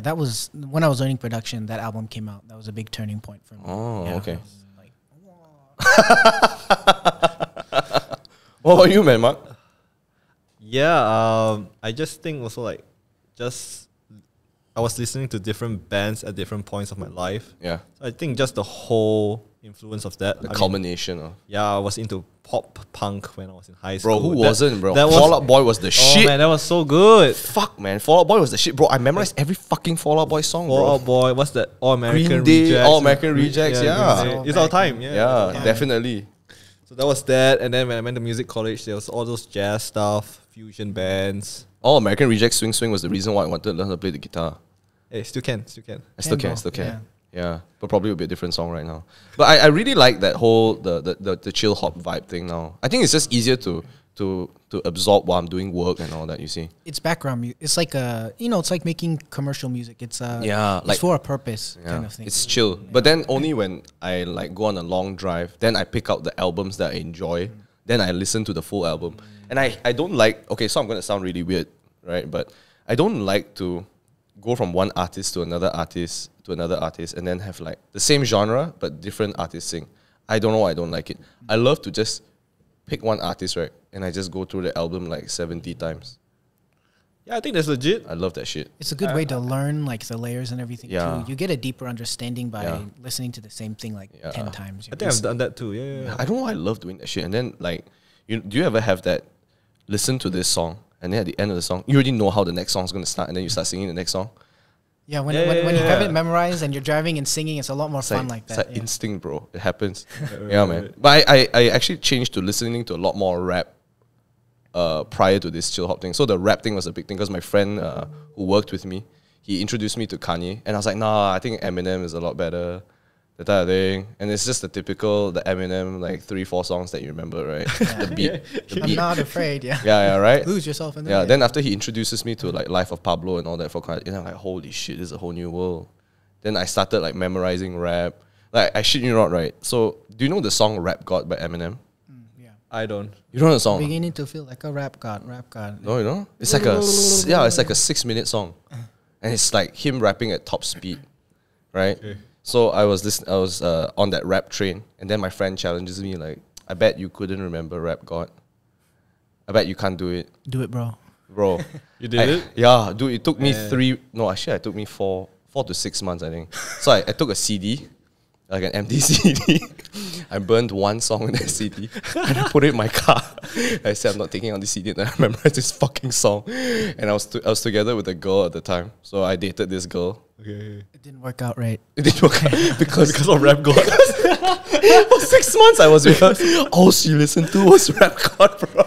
that was when I was learning production. That album came out. That was a big turning point for me. Oh, Yeah, okay. I was like, What about you, man, Mark? Yeah, I just think also like, I was listening to different bands at different points of my life. Yeah. So I think just the whole influence of that. The I mean, culmination of. yeah, I was into pop punk when I was in high school. Bro, who That- wasn't, bro? that was- Fall Out Boy was the Oh shit. man, that was so good. Fuck, man. Fall Out Boy was the shit, bro. I memorized every fucking Fall Out Boy song, Fall bro. Out Boy, what's that? All American Green Day, Rejects. All American Rejects, yeah. Green Day. It's our time, yeah. Yeah, definitely. So that was that, and then when I went to music college, there was all those jazz stuff, fusion bands. All American Rejects Swing Swing was the reason why I wanted to learn how to play the guitar. Hey, still can, still can. I still can, bro. still can. Yeah. Yeah, but probably would be a different song right now. But I really like that whole the chill hop vibe thing now. I think it's just easier to absorb while I'm doing work and all that. You see? It's background music. It's like it's like making commercial music. It's Yeah, it's like- for a purpose Yeah, kind of thing. it's chill. But then only when I like go on a long drive, then I pick out the albums that I enjoy. Then I listen to the full album. And I don't like, okay, so I'm gonna sound really weird, right? But I don't like to go from one artist to another artist and then have like the same genre but different artists sing. I don't know why I don't like it. I love to just pick one artist, right? And I just go through the album like 70 times. Yeah, I think that's legit. I love that shit. It's a good way to learn like the layers and everything Yeah. too. You get a deeper understanding by Yeah. listening to the same thing like Yeah. 10 times. I think I've done that too. Yeah. I don't know why I love doing that shit. And then like, do you ever have that, listen to this song, and then at the end of the song, you already know how the next song's gonna start, and then you start singing the next song? Yeah, when Yeah, you have yeah. it memorized and you're driving and singing, it's a lot more It's fun like it's that. like yeah. instinct, bro. It happens. Yeah, man. But I actually changed to listening to a lot more rap prior to this chill hop thing. So the rap thing was a big thing because my friend who worked with me, he introduced me to Kanye, and I was like, nah, I think Eminem is a lot better. That type of thing. And it's just the Eminem like 3-4 songs that you remember, right? The beat. The I'm beat. not afraid. Yeah, Yeah, right? lose yourself in there. Yeah, then after he introduces me to like Life of Pablo and all that for quite, I'm like, holy shit, this is a whole new world. Then I started like memorizing rap. Like, I shit you not, right? So, do you know the song Rap God by Eminem? yeah. I don't. You know the song? Beginning to feel like a rap god. No, you know? It's like it's like a 6-minute song. And it's like him rapping at top speed, right? Okay. So I was on that rap train, and then my friend challenges me like, I bet you couldn't remember Rap God. I bet you can't do it. Do it, bro. Bro. You did it? Yeah, dude, it took me Yeah. it took me 4 to 6 months, I think. So I took a CD, like an empty CD. I burned one song in that CD and I put it in my car. I said, I'm not taking on this CD. And I memorized this fucking song. And I was together with a girl at the time. So I dated this girl. Okay. It didn't work out right. It didn't work out because of Rap God. for 6 months I was with her. All she listened to was Rap God, bro.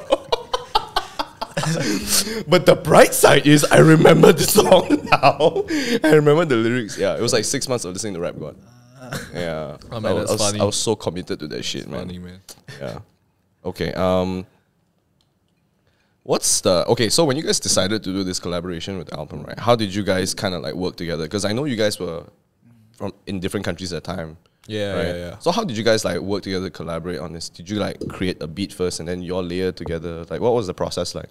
But the bright side is I remember the song now. I remember the lyrics. Yeah, it was like 6 months of listening to Rap God. Yeah. Oh, man, that's funny. I was so committed to that shit, man. Funny, man. Yeah. Okay. So when you guys decided to do this collaboration with the album, right? How did you guys kind of like work together? Because I know you guys were in different countries at the time. Yeah, Right? yeah. So how did you guys like work together, collaborate on this? Did you like create a beat first and then you all layer together? Like, what was the process like?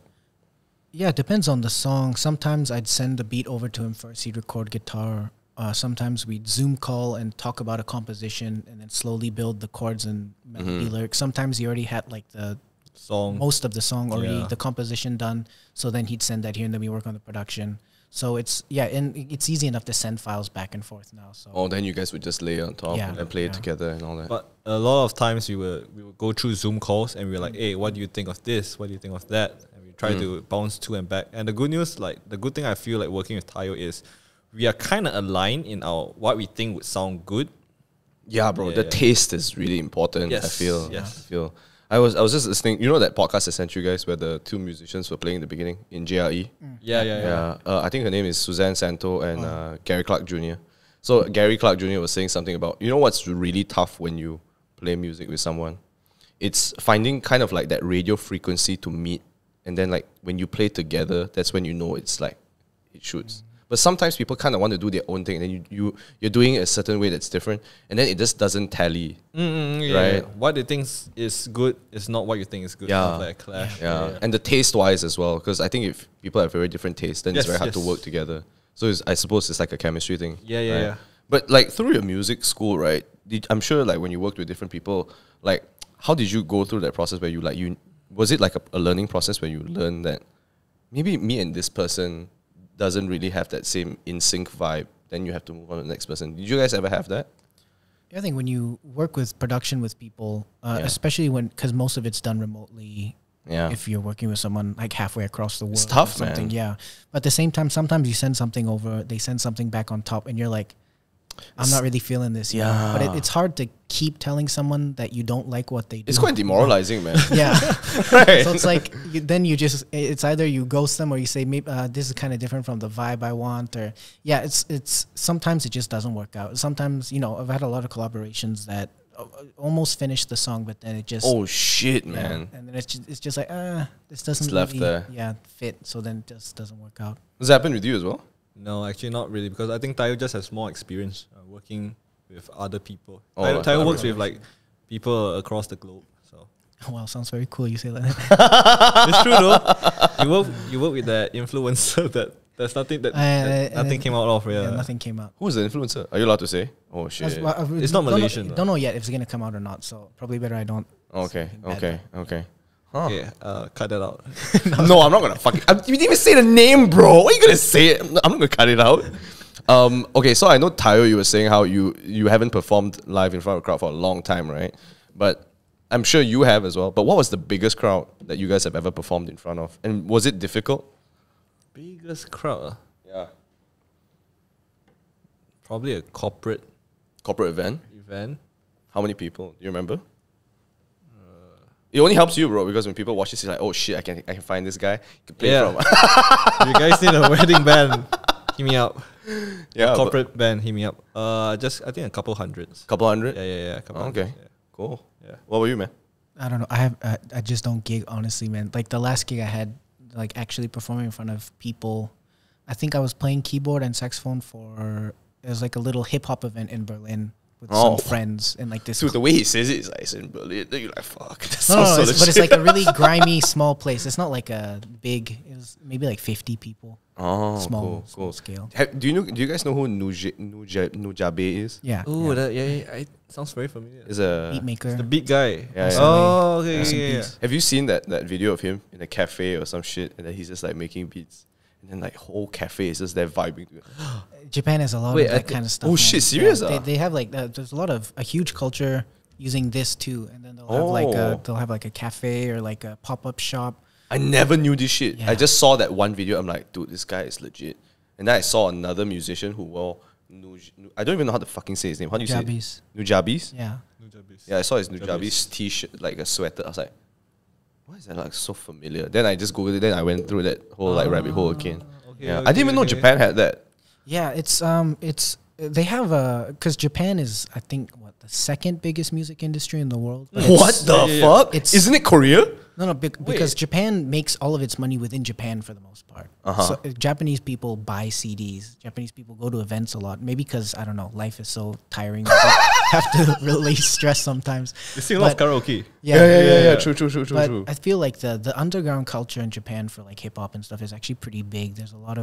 Yeah, it depends on the song. Sometimes I'd send the beat over to him first. He'd record guitar. Sometimes we'd Zoom call and talk about a composition and then slowly build the chords and melody lyrics. Sometimes he already had like the Song. most of the song already, Yeah. the composition done. So then he'd send that here and then we work on the production. So it's easy enough to send files back and forth now. So Oh, then you guys would just layer on top Yeah, and play it yeah. together and all that. But a lot of times we would go through Zoom calls and we were like, hey, what do you think of this? What do you think of that? And we try to bounce to and back. And the good news, like the good thing I feel like working with Taiyo is we are kind of aligned in our what we think would sound good. Yeah, bro. Yeah, the yeah. taste is really important. I Yes, feel. yes. I feel. I was just listening. You know that podcast I sent you guys where the two musicians were playing in the beginning in JRE. Yeah. I think her name is Suzanne Santo and Gary Clark Jr. So Gary Clark Jr. was saying something about, you know what's really tough when you play music with someone? It's finding kind of like that radio frequency to meet, and then like when you play together, that's when you know it's like it shoots. But sometimes people kind of want to do their own thing, and then you're doing it a certain way that's different, and then it just doesn't tally. Right. What they think is good is not what you think is good. Yeah. Kind of like a clash. Yeah, and the taste-wise as well, because I think if people have very different tastes, then it's Yes, very hard to yes. work together. So I suppose it's like a chemistry thing. Yeah, yeah, right? yeah. But like through your music school, right? I'm sure like when you worked with different people, like how did you go through that process where was it like a learning process where you learn that maybe me and this person doesn't really have that same in sync vibe? Then you have to move on to the next person. Did you guys ever have that? I think when you work with production with people, especially because most of it's done remotely. Yeah. If you're working with someone like halfway across the world, It's tough, or something, man. Yeah, but at the same time, sometimes you send something over, they send something back on top, and you're like, I'm not really feeling this. You know? But Yeah. it's hard to keep telling someone that you don't like what they do. It's quite demoralizing, man. Yeah. Right. So it's like then you just it's either you ghost them or you say maybe this is kind of different from the vibe I want, or it's sometimes it just doesn't work out. Sometimes I've had a lot of collaborations that almost finished the song, but then it just Oh shit, man. and then it's just like this doesn't left really, there. fit. So then it just doesn't work out. Does that happen with you as well? No, actually not really, because I think Taiyo just has more experience working with other people. Oh, Taiyo works with like people across the globe. So Oh, wow, sounds very cool. You say that. it's true though. You work with that influencer that there's nothing that nothing came out of. Yeah, Yeah, nothing came out. Who's the influencer? Are you allowed to say? Oh shit. It's not Malaysian, though. Don't know yet if it's gonna come out or not. So probably better I don't. Okay, say bad. okay. Huh. Okay, cut that out. No, I'm not gonna fuck it. You didn't even say the name, bro. What are you gonna say? I'm not gonna cut it out. Okay, so I know Taiyo, you were saying how you haven't performed live in front of a crowd for a long time, right? But I'm sure you have as well. But what was the biggest crowd that you guys have ever performed in front of? And was it difficult? Biggest crowd, Yeah. probably a corporate Corporate event? event. How many people? Do you remember? It only helps you, bro, because when people watch this, it's like, oh shit, I can find this guy. You can play Yeah. from. You guys need a wedding band? Hit me up. Yeah, Corporate band, hit me up. I think a couple hundreds. couple hundred. Yeah. A couple Okay, hundreds, yeah. cool. Yeah. What about you, man? I don't know. I just don't gig, honestly, man. Like the last gig I had, like actually performing in front of people. I think I was playing keyboard and saxophone for it was like a little hip hop event in Berlin with Oh. some friends and like this. Dude, the way he says it is like it's in Berlin. Then you're like, fuck. That No, sounds so but it's legit. like a really grimy small place. It's not like a big. It was maybe like 50 people. Oh, Small cool. scale. Do you guys know who Nujabe is? Yeah. Ooh, it sounds very familiar. Is a Beat maker. The big guy. Yeah, yeah. Oh, okay, Rest in yeah. peace. Have you seen that video of him in a cafe or some shit, and then he's just like making beats, and then like whole cafe is just there vibing to it. Japan has a lot Wait, of I that kind of stuff. Oh, man. shit, serious? Yeah, Ah? they have like there's a huge culture using this too, and then they'll have like a cafe or like a pop-up shop. I never knew this shit. Yeah. I just saw that one video. I'm like, dude, this guy is legit. And then I saw another musician who wore I don't even know how to fucking say his name. How do you Nujabis. say it? Nujabis? Yeah. Yeah, I saw his Nujabis t-shirt, like a sweater. I was like, why is that like so familiar? Then I just googled it. Then I went through that whole like rabbit hole again. Okay, Yeah, I didn't even know Japan had that. Yeah, it's they have because Japan is I think the second biggest music industry in the world. But What the yeah. fuck? It's- Isn't it Korea? No, because Japan makes all of its money within Japan for the most part. Uh-huh. So Japanese people buy CDs. Japanese people go to events a lot. Maybe because I don't know, life is so tiring. They have to really stress sometimes. You sing a lot of But- karaoke. Yeah, True. But I feel like the underground culture in Japan for like hip hop and stuff is actually pretty big. There's a lot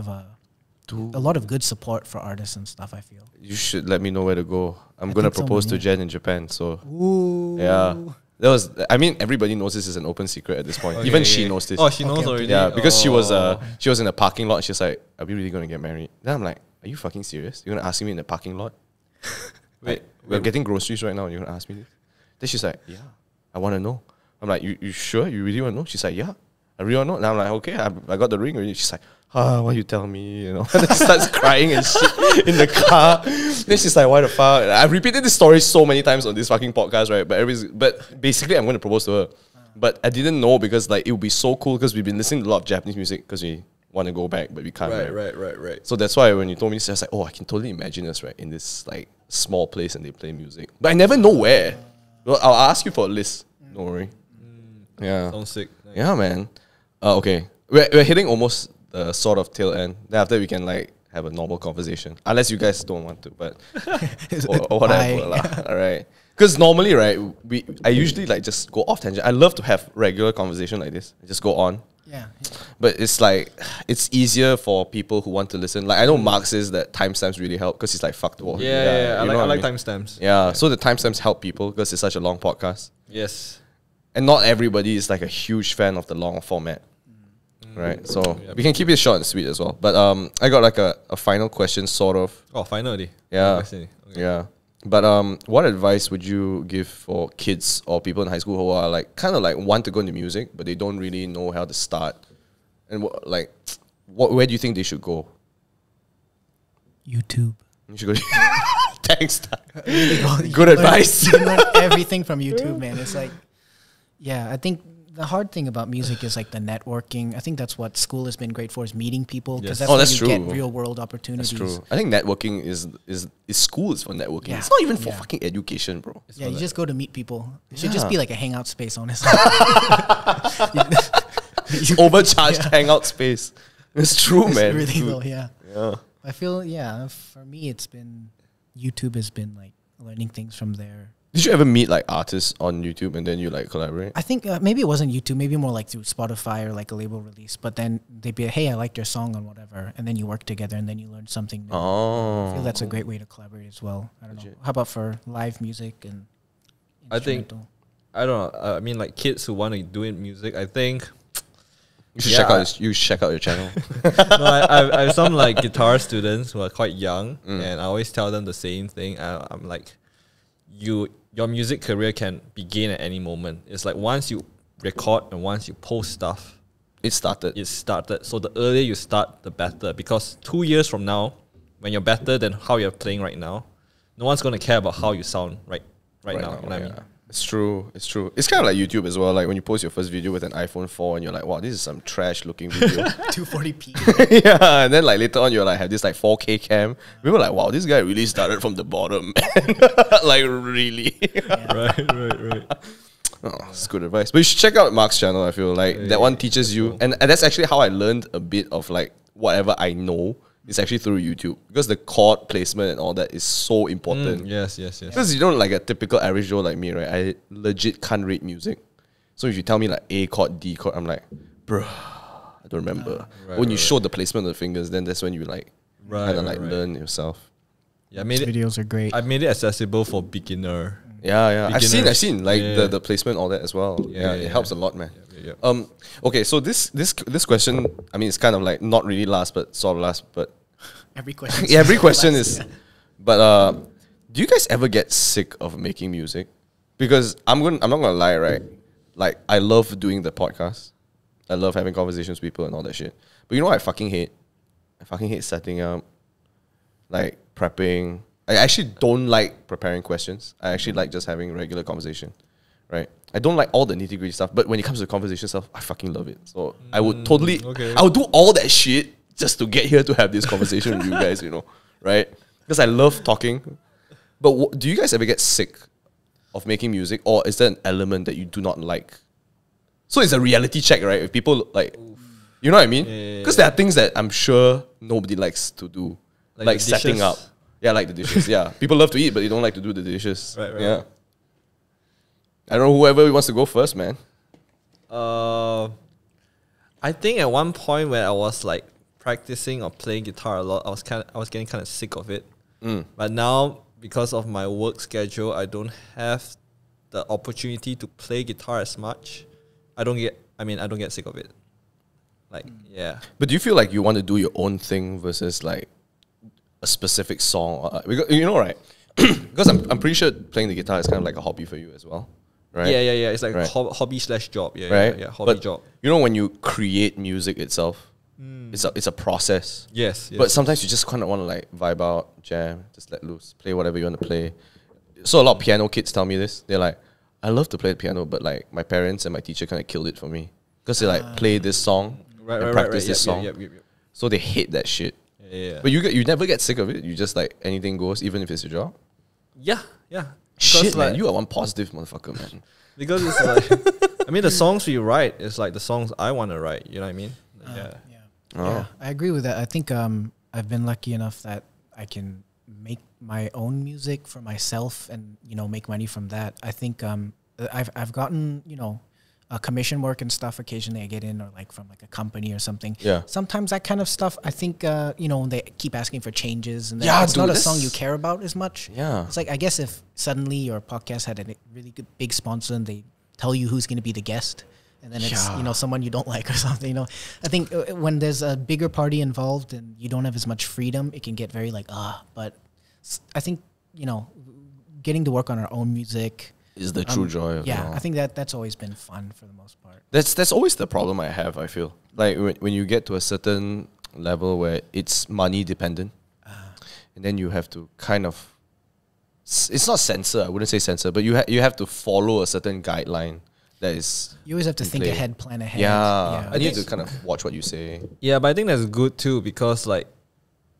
of good support for artists and stuff. I feel. You should let me know where to go. I'm I gonna think so, propose man, to yeah. Jen in Japan. So Ooh. yeah, that was. I mean, everybody knows this is an open secret at this point. Okay, Even okay. she knows this. Oh, she knows Okay, okay. already. Yeah, because she was Oh. in a parking lot. And she's like, "Are we really gonna get married?" Then I'm like, "Are you fucking serious? You're gonna ask me in the parking lot? Wait, We're getting groceries right now. And you're gonna ask me this?" Then she's like, "Yeah, I want to know." I'm like, "You sure? You really want to know?" She's like, "Yeah, I really want to know." And I'm like, "Okay, I got the ring already." She's like, why you tell me? You know, and then she starts crying and shit in the car. Then she's like, "Why the fuck?" And I've repeated this story so many times on this fucking podcast, right? But basically, I'm going to propose to her. But I didn't know because like it would be so cool because we've been listening to a lot of Japanese music because we want to go back, but we can't. Right. So that's why when you told me this, I was like, oh, I can totally imagine us, right, in this like small place and they play music. But I never know where. Well, I'll ask you for a list. Don't worry. Yeah. Sounds sick. Nice. Yeah, man. Okay. We're hitting almost the sort of tail end. Then after we can like have a normal conversation. Unless you guys don't want to, but or whatever. Bye. lah. All right. Because normally, right, I usually like just go off tangent. I love to have regular conversation like this. Just go on. Yeah. But it's like, it's easier for people who want to listen. Like, I know Mark says that timestamps really help because he's like, fuck the world. Yeah. you know I what like mean? timestamps. Yeah, so the timestamps help people because it's such a long podcast. Yes. And not everybody is like a huge fan of the long format. Right? So Yeah. we can keep it short and sweet as well. But I got like a final question, sort of. Oh, finally. Yeah. Okay. Yeah. But what advice would you give for kids or people in high school who are like kind of like want to go into music, but they don't really know how to start? And where do you think they should go? YouTube. You should go. Thanks. You Good learn- advice. You can learn everything from YouTube, man. It's like, yeah, I think the hard thing about music is like the networking. I think that's what school has been great for, is meeting people, because Yes. that's Oh, when that's you get true. real world That's opportunities. true. I think networking is school is for networking. Yeah. It's not even for Yeah. fucking education, bro. Yeah, you just go to meet people. It should Yeah. just be like a hangout space, honestly. Overcharged hangout space. It's true, It's man. really Dude. though, yeah. Yeah. I feel, yeah, for me, it's been, YouTube has been like learning things from there. Did you ever meet like artists on YouTube and then you like collaborate? I think maybe it wasn't YouTube, maybe more like through Spotify or like a label release. But then they'd be like, hey, I liked your song on whatever. And then you work together and then you learn something new. I feel Oh. that's a great way to collaborate as well. I don't know. Legit. How about for live music and I think- instrumental? I don't know. I mean, like kids who want to do it music, I think. You should Yeah, check out I- his, you should check out your channel. No, I have some like guitar students who are quite young, and I always tell them the same thing. I'm like, your music career can begin at any moment. It's like once you record and once you post stuff, It started. it started. So the earlier you start, the better. Because 2 years from now, when you're better than how you're playing right now, no one's gonna care about how you sound right now. You know what I mean? It's true. It's true. It's kind of like YouTube as well. Like when you post your first video with an iPhone 4 and you're like, wow, this is some trash looking video. 240p. Yeah. And then like later on, you're like, have this like 4K cam. We were like, wow, this guy really started from the bottom. Like really. Right. Oh, it's good advice. But you should check out Mark's channel. I feel like that one teaches you, and that's actually how I learned a bit of like whatever I know. It's actually through YouTube, because the chord placement and all that is so important. Yes. Because you don't like a typical average Joe like me, right? I legit can't read music. So if you tell me like A chord, D chord, I'm like, bruh, I don't remember. When you show the placement of the fingers, then that's when you like kind of like learn yourself. Yeah, I made it. Videos are great. I made it accessible for beginner. Yeah. I've Beginners. seen like Yeah. the placement, all that as well. Yeah, it helps a lot, man. Yeah. Okay, so this question, I mean, it's kind of like not really last, but sort of last, but Every question. yeah, every question is. But do you guys ever get sick of making music? Because I'm not gonna lie, right? Like I love doing the podcast. I love having conversations with people and all that shit. But you know what I fucking hate? I fucking hate setting up, like prepping. I actually don't like preparing questions. I actually like just having regular conversation, right? I don't like all the nitty gritty stuff, but when it comes to conversation stuff, I fucking love it. So I would totally, okay. I would do all that shit just to get here to have this conversation with you guys, you know, right? Because I love talking. But do you guys ever get sick of making music, or is there an element that you do not like? So it's a reality check, right? If people like, you know what I mean? Because there are things that I'm sure nobody likes to do, Like like the setting dishes? up. Yeah, like the dishes. Yeah, people love to eat, but they don't like to do the dishes. Right. Yeah. I don't know, whoever wants to go first, man. I think at one point when I was like practicing or playing guitar a lot, I was getting kind of sick of it. But now, because of my work schedule, I don't have the opportunity to play guitar as much. I don't get sick of it. Like, yeah. But do you feel like you want to do your own thing versus like a specific song? Because, you know, right? Because I'm pretty sure playing the guitar is kind of like a hobby for you as well, right? Yeah. It's like Right. hobby/job. Yeah, Right? yeah, hobby But job. you know, when you create music itself, it's a process. Yes. But sometimes you just kind of want to like vibe out, jam, just let loose, play whatever you want to play. So a lot of piano kids tell me this. They're like, I love to play the piano, but like my parents and my teacher kind of killed it for me. Because they like play this song and practice this song. Yep. So they hate that shit. Yeah. But you never get sick of it. You just like anything goes, even if it's your job. Yeah. Shit, Because, man, like- you are one positive motherfucker, man. Because it's like, I mean, the songs we write is like the songs I want to write. You know what I mean? Yeah. Yeah, I agree with that. I think I've been lucky enough that I can make my own music for myself and, you know, make money from that. I think I've gotten, you know, commission work and stuff occasionally I get in, or like from like a company or something. Yeah. Sometimes that kind of stuff, I think, you know, they keep asking for changes, and then Yeah, it's not dude, a song that's- you care about as much. Yeah. It's like, I guess if suddenly your podcast had a really good big sponsor and they tell you who's going to be the guest, and then it's, you know, someone you don't like or something, you know. I think when there's a bigger party involved and you don't have as much freedom, it can get very like, but I think, you know, getting to work on our own music. Is the true joy of it Yeah, all. I think that's always been fun for the most part. That's always the problem I have. I feel like when you get to a certain level where it's money dependent, and then you have to kind of, it's not censor. I wouldn't say censor, but you have to follow a certain guideline that is. You always have to in think play. ahead, plan ahead. Yeah, I need It's- to kind of watch what you say. Yeah, but I think that's good too because like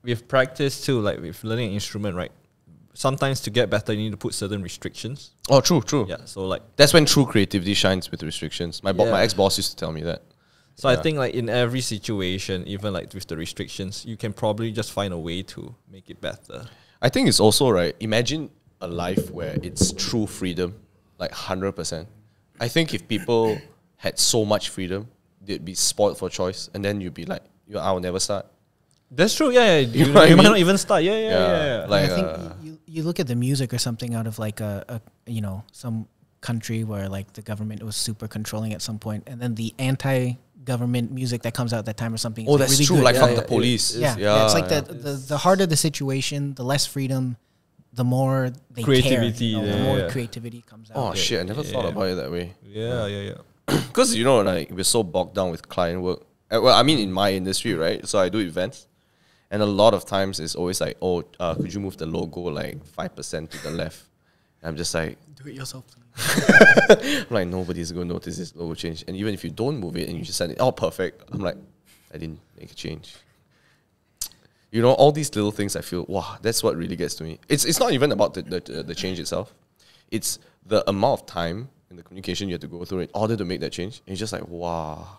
with practice too, like with learning an instrument, right? Sometimes to get better, you need to put certain restrictions. Oh, true. Yeah, so like That's when true creativity shines with restrictions. My Yeah. ex-boss used to tell me that. so I Yeah. think like in every situation, even like with the restrictions, you can probably just find a way to make it better. I think it's also right. Imagine a life where it's true freedom, like 100%. I think if people had so much freedom, they'd be spoiled for choice, and then you'd be like, I'll never start. That's true. Yeah, You you, know what I you might mean? not even start. Yeah. Like I think you look at the music or something out of like a some country where like the government was super controlling at some point, and then the anti-government music that comes out at that time or something. is, oh, like, that's really true. good. Like Yeah, fuck yeah, the police. Yeah, it's like the harder the situation, the less freedom, the more they Creativity, care. The yeah, more yeah. creativity comes out. Oh shit! I never thought about it that way. Yeah. Because like we're so bogged down with client work. Well, I mean, in my industry, right? So I do events, and a lot of times it's always like, oh, could you move the logo like 5% to the left? And I'm just like, Do it yourself. I'm like, nobody's going to notice this logo change. And even if you don't move it and you just send it, oh, perfect. I'm like, I didn't make a change. You know, all these little things I feel, wow, that's what really gets to me. It's not even about the change itself. It's the amount of time and the communication you have to go through in order to make that change. And it's just like, wow,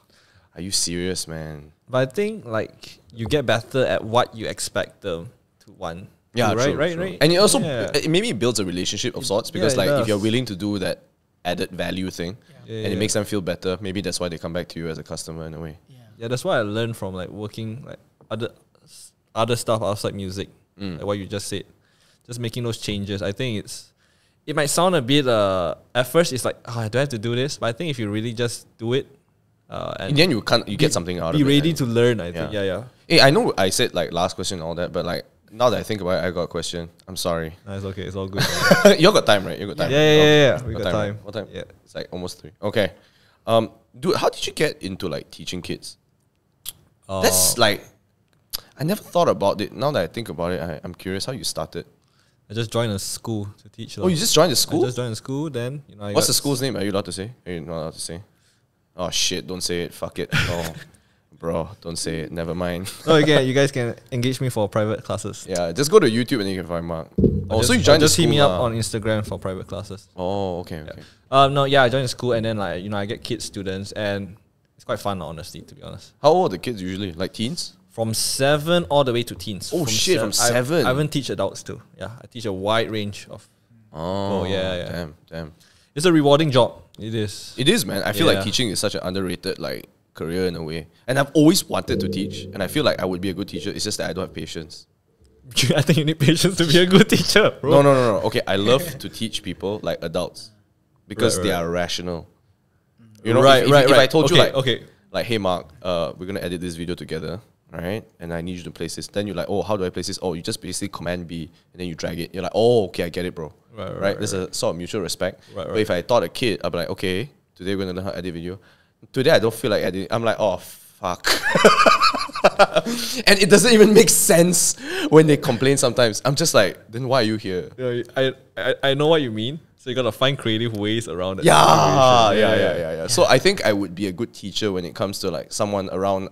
are you serious, man? But I think like you get better at what you expect them to want. Yeah, right, true, right, true. right. And it also, Yeah. maybe it builds a relationship of sorts because it like if does. you're willing to do that added value thing Yeah, and it yeah. makes them feel better, maybe that's why they come back to you as a customer in a way. Yeah, that's what I learned from like working like other stuff outside music, like what you just said. Just making those changes. I think it might sound a bit at first it's like, oh, do I have to do this? But I think if you really just do it, and In the end, you get something out of be it. ready and- to learn. I think, Yeah. yeah. Hey, I know I said like last question and all that, but like now that I think about it, I got a question. I'm sorry. No, it's okay. It's all good. You got time, right? You got time. Yeah. We got right? time. What time? Yeah. It's like almost 3. Okay. Dude, how did you get into like teaching kids? That's like, I never thought about it. Now that I think about it, I'm curious how you started. I just joined a school to teach. Oh, you just joined the school? I just joined the school. Then I What's got the school's name? Are you allowed to say? Are you not allowed to say? Oh shit! Don't say it. Fuck it. Oh, bro, don't say it. Never mind. Oh, again, you guys can engage me for private classes. Yeah, just go to YouTube and you can find Mark. Oh, so you joined just the hit school? me up lah. on Instagram for private classes. Oh, okay. No, yeah, I joined the school and then like I get kids students and it's quite fun, honestly, to be honest. How old are the kids usually? Like teens? From 7 all the way to teens. Oh, shit, from 7? I even teach adults too. Yeah, I teach a wide range of. Oh, yeah. Damn. It's a rewarding job. It is. It is, man. I feel like Yeah. teaching is such an underrated like career in a way. And I've always wanted to teach, and I feel like I would be a good teacher. It's just that I don't have patience. I think you need patience to be a good teacher, bro. No. Okay, I love to teach people like adults because Right, they right. are rational. You know, Right, if right. I told you Okay, like, okay. like, hey Mark, we're gonna edit this video together, right? And I need you to place this. Then you're like, oh, how do I place this? Oh, you just basically command B, and then you drag it. You're like, oh, okay, I get it, bro. Right, There's a sort of mutual respect. Right, But right. if I taught a kid, I'd be like, okay, today we're gonna learn how to edit video. Today I don't feel like editing. I'm like, oh fuck. And it doesn't even make sense when they complain sometimes. I'm just like, then why are you here? Yeah, I know what you mean. So you gotta find creative ways around it. Yeah. So I think I would be a good teacher when it comes to like someone around,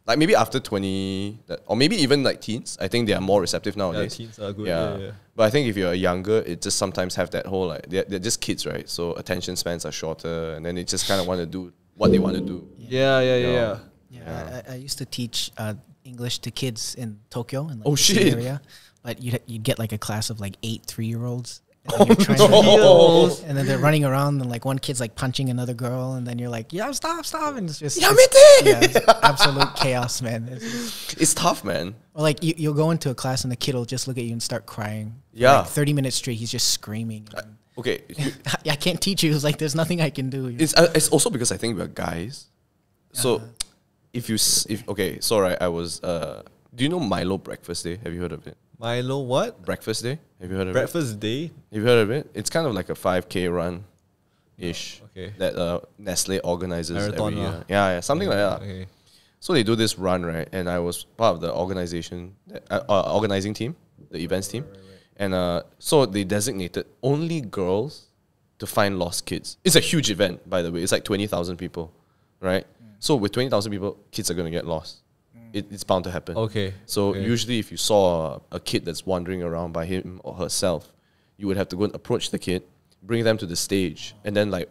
like maybe after 20, or maybe even like teens. I think they are more receptive Yeah, nowadays. teens are good. Yeah. Yeah. But I think if you're younger, it just sometimes have that whole like, they're just kids, right? So attention spans are shorter, and then they just kind of want to do what they want to do. Yeah. Yeah, I used to teach English to kids in Tokyo in like Oh, the city shit. area, but you'd get like a class of like 8 3-year-olds. Oh, no. And then they're running around and like one kid's like punching another girl and then you're like, yeah, stop, and it's just it's absolute chaos, man. It's tough, man. Or like you'll go into a class and the kid will just look at you and start crying. For Yeah. like 30 minutes straight, he's just screaming. And Okay. I can't teach you. It's like there's nothing I can do. It's also because I think we're guys. So okay, so right, I was do you know Milo Breakfast Day? Have you heard of it? Milo what? Breakfast Day. Have you heard of Breakfast Day? it? Have you heard of it? It's kind of like a 5K run ish Okay. that Nestle organizes Marathon every year. lah. Yeah, something like that. Okay. So they do this run, right? And I was part of the organizing team, the events team. And so they designated only girls to find lost kids. It's a huge event, by the way. It's like 20,000 people, right? So with 20,000 people, kids are going to get lost. It's bound to happen. Okay. So okay. usually if you saw a kid that's wandering around by him or herself, you would have to go and approach the kid, bring them to the stage, and then like,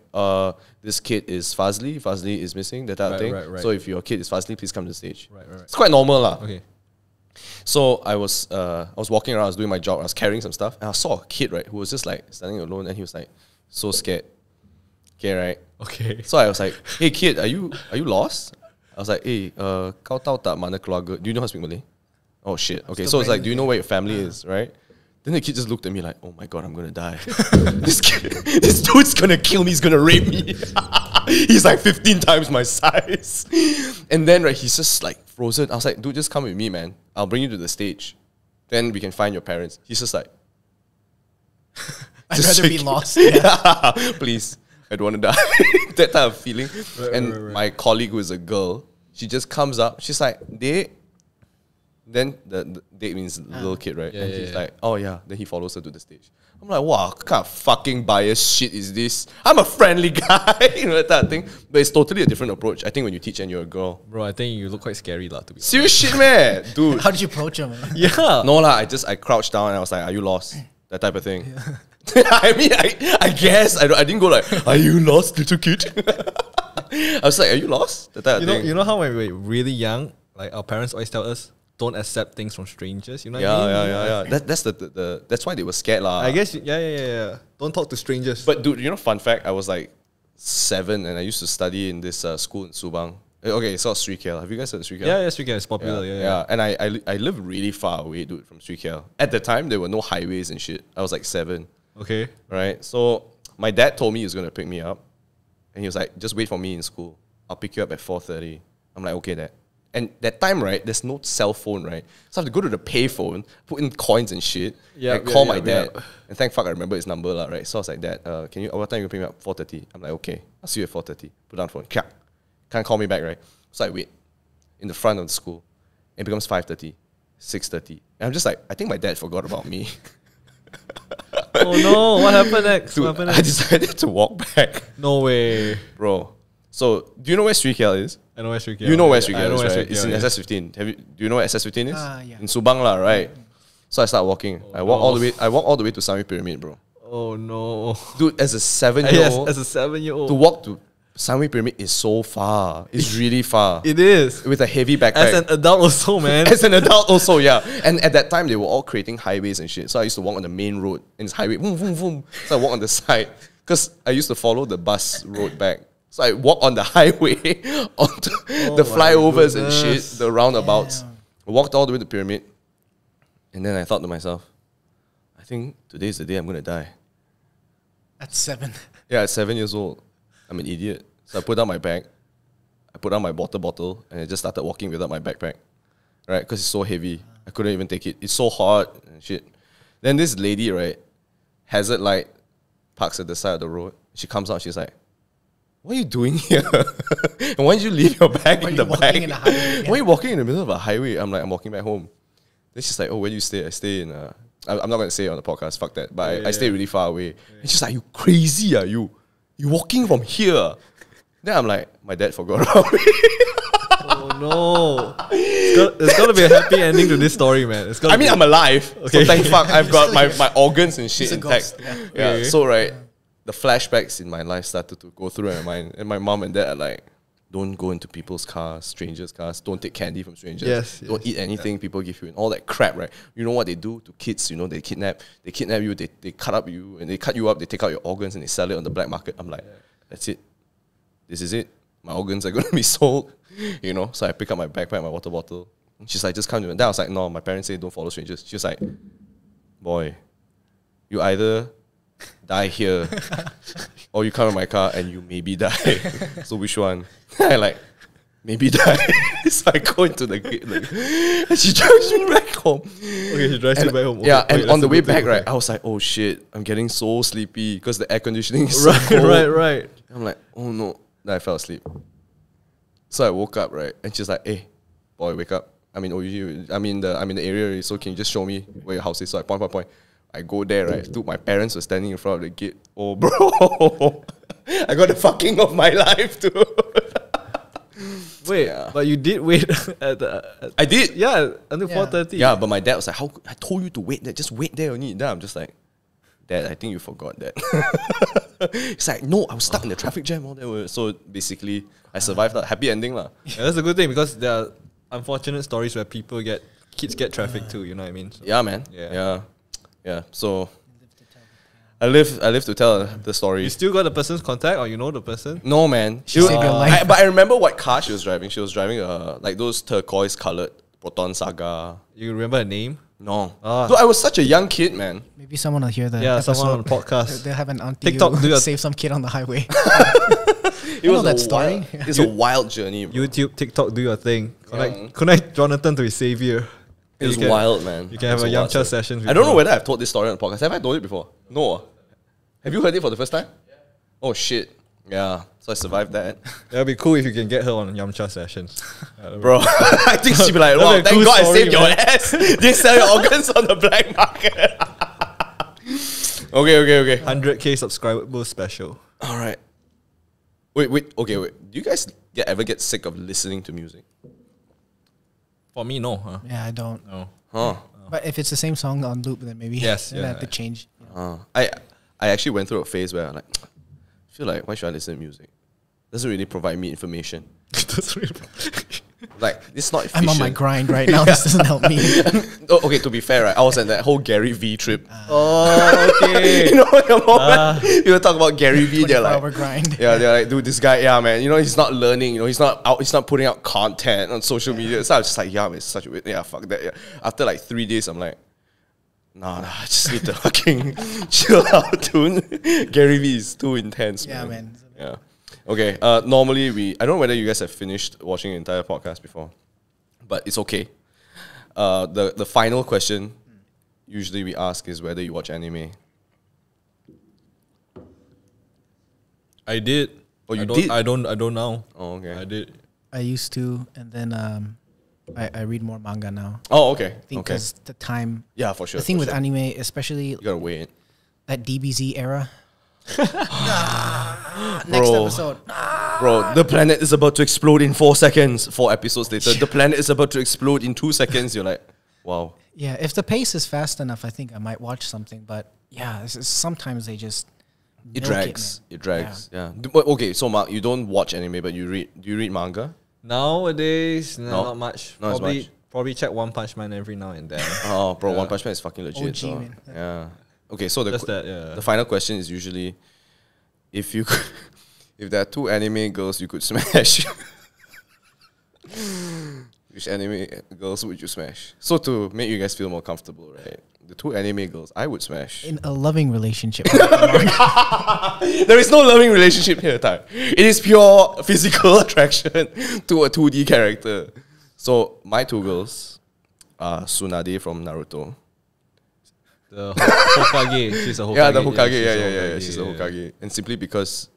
this kid is Fazli is missing, that type of thing. right. So if your kid is Fazli, please come to the stage. Right. It's quite normal lah. Okay. So I was walking around, I was doing my job, I was carrying some stuff, and I saw a kid, right, who was just like standing alone, and he was like so scared. Okay, right? Okay. So I was like, hey kid, are you lost? I was like, hey, kau tahu tak mana keluarga? Do you know how to speak Malay? Oh shit. Okay, so it's like, do you know where your family is, right? Then the kid just looked at me like, oh my god, I'm gonna die. This dude's gonna kill me, he's gonna rape me. He's like 15 times my size. And then right, he's just like frozen. I was like, dude, just come with me, man. I'll bring you to the stage. Then we can find your parents. He's just like, I'd just rather be shaking. lost. Yeah. Please, I don't want to die. That type of feeling. And my colleague who is a girl, she just comes up. She's like, "Date." Then the date means little kid, right? Yeah, and yeah, he's yeah. like, "Oh yeah." Then he follows her to the stage. I'm like, "Wow, what kind of fucking biased shit is this? I'm a friendly guy," you know, that type of thing. But it's totally a different approach. I think when you teach and you're a girl. Bro, I think you look quite scary lah, to be honest. Serious shit, man, dude. How did you approach him? Yeah. No lah, I crouched down and I was like, "Are you lost?" That type of thing. I mean, I guess I didn't go like, "Are you lost, little kid?" I was like, "Are you lost?" That type of thing. You know how when we were really young, like our parents always tell us, don't accept things from strangers. You know what I mean? Yeah. That's that's why they were scared lah. I guess yeah. Don't talk to strangers. But dude, you know, fun fact, I was like 7 and I used to study in this school in Subang. Okay, so Sri KL. Have you guys heard of Sri KL? yeah, Sri Ky is popular. Yeah. And I live really far away, dude, from Sri KL. At the time, there were no highways and shit. I was like 7, Okay. right? So my dad told me he was going to pick me up. And he was like, just wait for me in school. I'll pick you up at 4:30. I'm like, okay, Dad. And that time, right, there's no cell phone, right? So I have to go to the payphone, put in coins and shit, and call my dad. And thank fuck I remember his number, lah, right? So I was like, Dad, what time you pick me up? 4:30. I'm like, okay, I'll see you at 4:30. Put down the phone. Can't call me back, right? So I wait in the front of the school. It becomes 5:30, 6:30. And I'm just like, I think my dad forgot about me. Oh no, what happened next? Dude, What happened I next? decided to walk back, No way. bro. So, do you know where Sri KL is? I know where Sri Ky You know where Sri I KL know is, where right? Sri It's Ky in is. SS15. Do you know where SS15 is? Yeah. In Subang lah, right? So I start walking. I walk all the way. I walk all the way to Sami Pyramid, bro. Oh no. Dude, as a Yes, 7-year-old, as a 7-year-old. to walk to Sami Pyramid is so far. It's really far. It is. With a heavy backpack. As an adult also, man. As an adult also, yeah. And at that time, they were all creating highways and shit. So I used to walk on the main road. And it's highway, boom, boom, boom. So I walk on the side. Because I used to follow the bus road back. So I walk on the highway, onto the flyovers and shit, goodness. the roundabouts. Damn. I walked all the way to the pyramid. And then I thought to myself, I think today's the day I'm going to die. At 7. Yeah, at 7 years old, I'm an idiot. So I put down my bag, I put down my water bottle, and I just started walking without my backpack. Right? Because it's so heavy. I couldn't even take it. It's so hot and shit. Then this lady, right, hazard light, parks at the side of the road. She comes out, she's like, what are you doing here? And why did you leave your bag Why in are the you walking bag? in the highway? Why are you walking in the middle of a highway? I'm like, I'm walking back home. Then she's like, oh, where do you stay? I stay in I'm not going to say it on the podcast, fuck that. But I stay really far away. And she's like, you crazy, are you? You walking from here? Then I'm like, my dad forgot about me. Oh no. There's got to be a happy ending to this story, man. It's gotta I mean, be. I'm alive. Okay. So thank fuck, I've got my organs and shit He's a intact. ghost, yeah. Yeah. Okay. So right, the flashbacks in my life started to go through my mind, and my mom and dad are like, "Don't go into people's cars, strangers' cars. Don't take candy from strangers. Yes, Don't eat anything people give you, and all that crap." Right? You know what they do to kids? You know, they kidnap you. They cut up you, and they cut you up. They take out your organs and they sell it on the black market. I'm like, that's it. This is it. My organs are gonna be sold. You know. So I pick up my backpack, my water bottle. And she's like, just come to me. And then I was like, no, my parents say don't follow strangers. She was like, boy, you either die here or you come in my car and you maybe die. So which one? I like, maybe die. So I go into the gate, like, and she drives me back home. Okay, she drives you back home. Yeah, Okay, and that's on the a way good thing, back, right, okay. I was like, oh shit, I'm getting so sleepy because the air conditioning is so Right, cold. right. I'm like, oh no. Then I fell asleep. So I woke up, right, and she's like, hey, boy, wake up. I'm in the area already, so can you just show me where your house is? So I point. I go there, right? Dude, my parents were standing in front of the gate. Oh, bro. I got the fucking of my life, dude. Wait, Yeah. but you did wait at the. I did. Yeah, until Yeah. 4:30. Yeah, but my dad was like, how? I told you to wait there. Just wait there only. Then I'm just like, Dad, I think you forgot that. It's like, no, I was stuck in the traffic jam all day. So basically, I survived that. Happy ending lah. Yeah, that's a good thing because there are unfortunate stories where kids get trafficked too. You know what I mean? So, Yeah, man. Yeah. Yeah. So I live to tell the you story. still got the person's contact, or you know the person? No, man. She saved your life. But I remember what car she was driving. She was driving like those turquoise colored Proton Saga. You remember her name? No. Ah. Dude, I was such a young kid, man. Maybe someone will hear the Yeah, episode. someone on the podcast. They'll have an auntie TikTok, do who your- save some kid on the highway. It know was that a story. wild, it's a wild journey, bro. YouTube, TikTok, do your thing. Yeah. Connect Jonathan to his savior. It was You can- wild, man. You can It have was a young wild child story. session. I don't know whether I've told this story on the podcast. Have I told it before? No. Have you heard it for the first time? Oh, shit. Yeah. So I survived that. That'd be cool if you can get her on Yamcha sessions. Bro, I think she'd be like, That'd wow, be a thank cool God I story, saved your man. ass. Didn't sell your organs on the black market. Okay. 100K subscriber special. All right. Wait. Do you guys ever get sick of listening to music? For me, no. Huh? Yeah, I don't. No. Huh. But if it's the same song on loop, then maybe Yes, then I yeah. have to change. I actually went through a phase where I feel like, why should I listen to music? Doesn't really provide me information. That's really Like, it's not I'm efficient. on my grind right now. This doesn't help me. Oh, okay, to be fair, right, I was at that whole Gary V trip. Oh, okay. You know, the moment you talk about Gary V, they're 24-hour like, grind. yeah, they're like, dude, this guy, yeah, man, you know, he's not learning, you know, he's not putting out content on social media. So I was just like, yeah, man, it's such a weird, yeah, fuck that. Yeah. After like 3 days, I'm like, nah, I just need to fucking chill out, dude. Gary V is too intense, Yeah, man. man. Yeah. Okay. Normally I don't know whether you guys have finished watching the entire podcast before, but it's okay. The final question usually we ask is whether you watch anime. I did. Oh, you I don't, did? I don't know. Oh, okay. I did. I used to, and then I read more manga now. Oh, okay. I think Okay. because the time, Yeah, for sure. the thing for with sure. anime, especially you gotta wait. that DBZ era. Next Bro. episode. Bro, the planet is about to explode in 4 seconds. 4 episodes later, the planet is about to explode in 2 seconds. You're like, wow. Yeah, if the pace is fast enough, I think I might watch something. But yeah, sometimes they just It milk drags. man. It drags. Yeah. Okay, so Mark, you don't watch anime, but you read. Do you read manga? Nowadays, No? not much. Not as probably, much. Probably check One Punch Man every now and then. Oh, bro, Yeah. One Punch Man is fucking legit. OG, so, man. yeah. Okay, so Just that, yeah. the final question is usually, if you could, if there are 2 anime girls you could smash, which anime girls would you smash? So to make you guys feel more comfortable, right? The 2 anime girls I would smash. In a loving relationship. There is no loving relationship here, Ty. It is pure physical attraction to a 2D character. So my 2 girls are Tsunade from Naruto. The Hokage. She's a Hokage. Yeah, the Hokage. she's Yeah, a yeah, yeah. Hokage, She's a Hokage, and simply because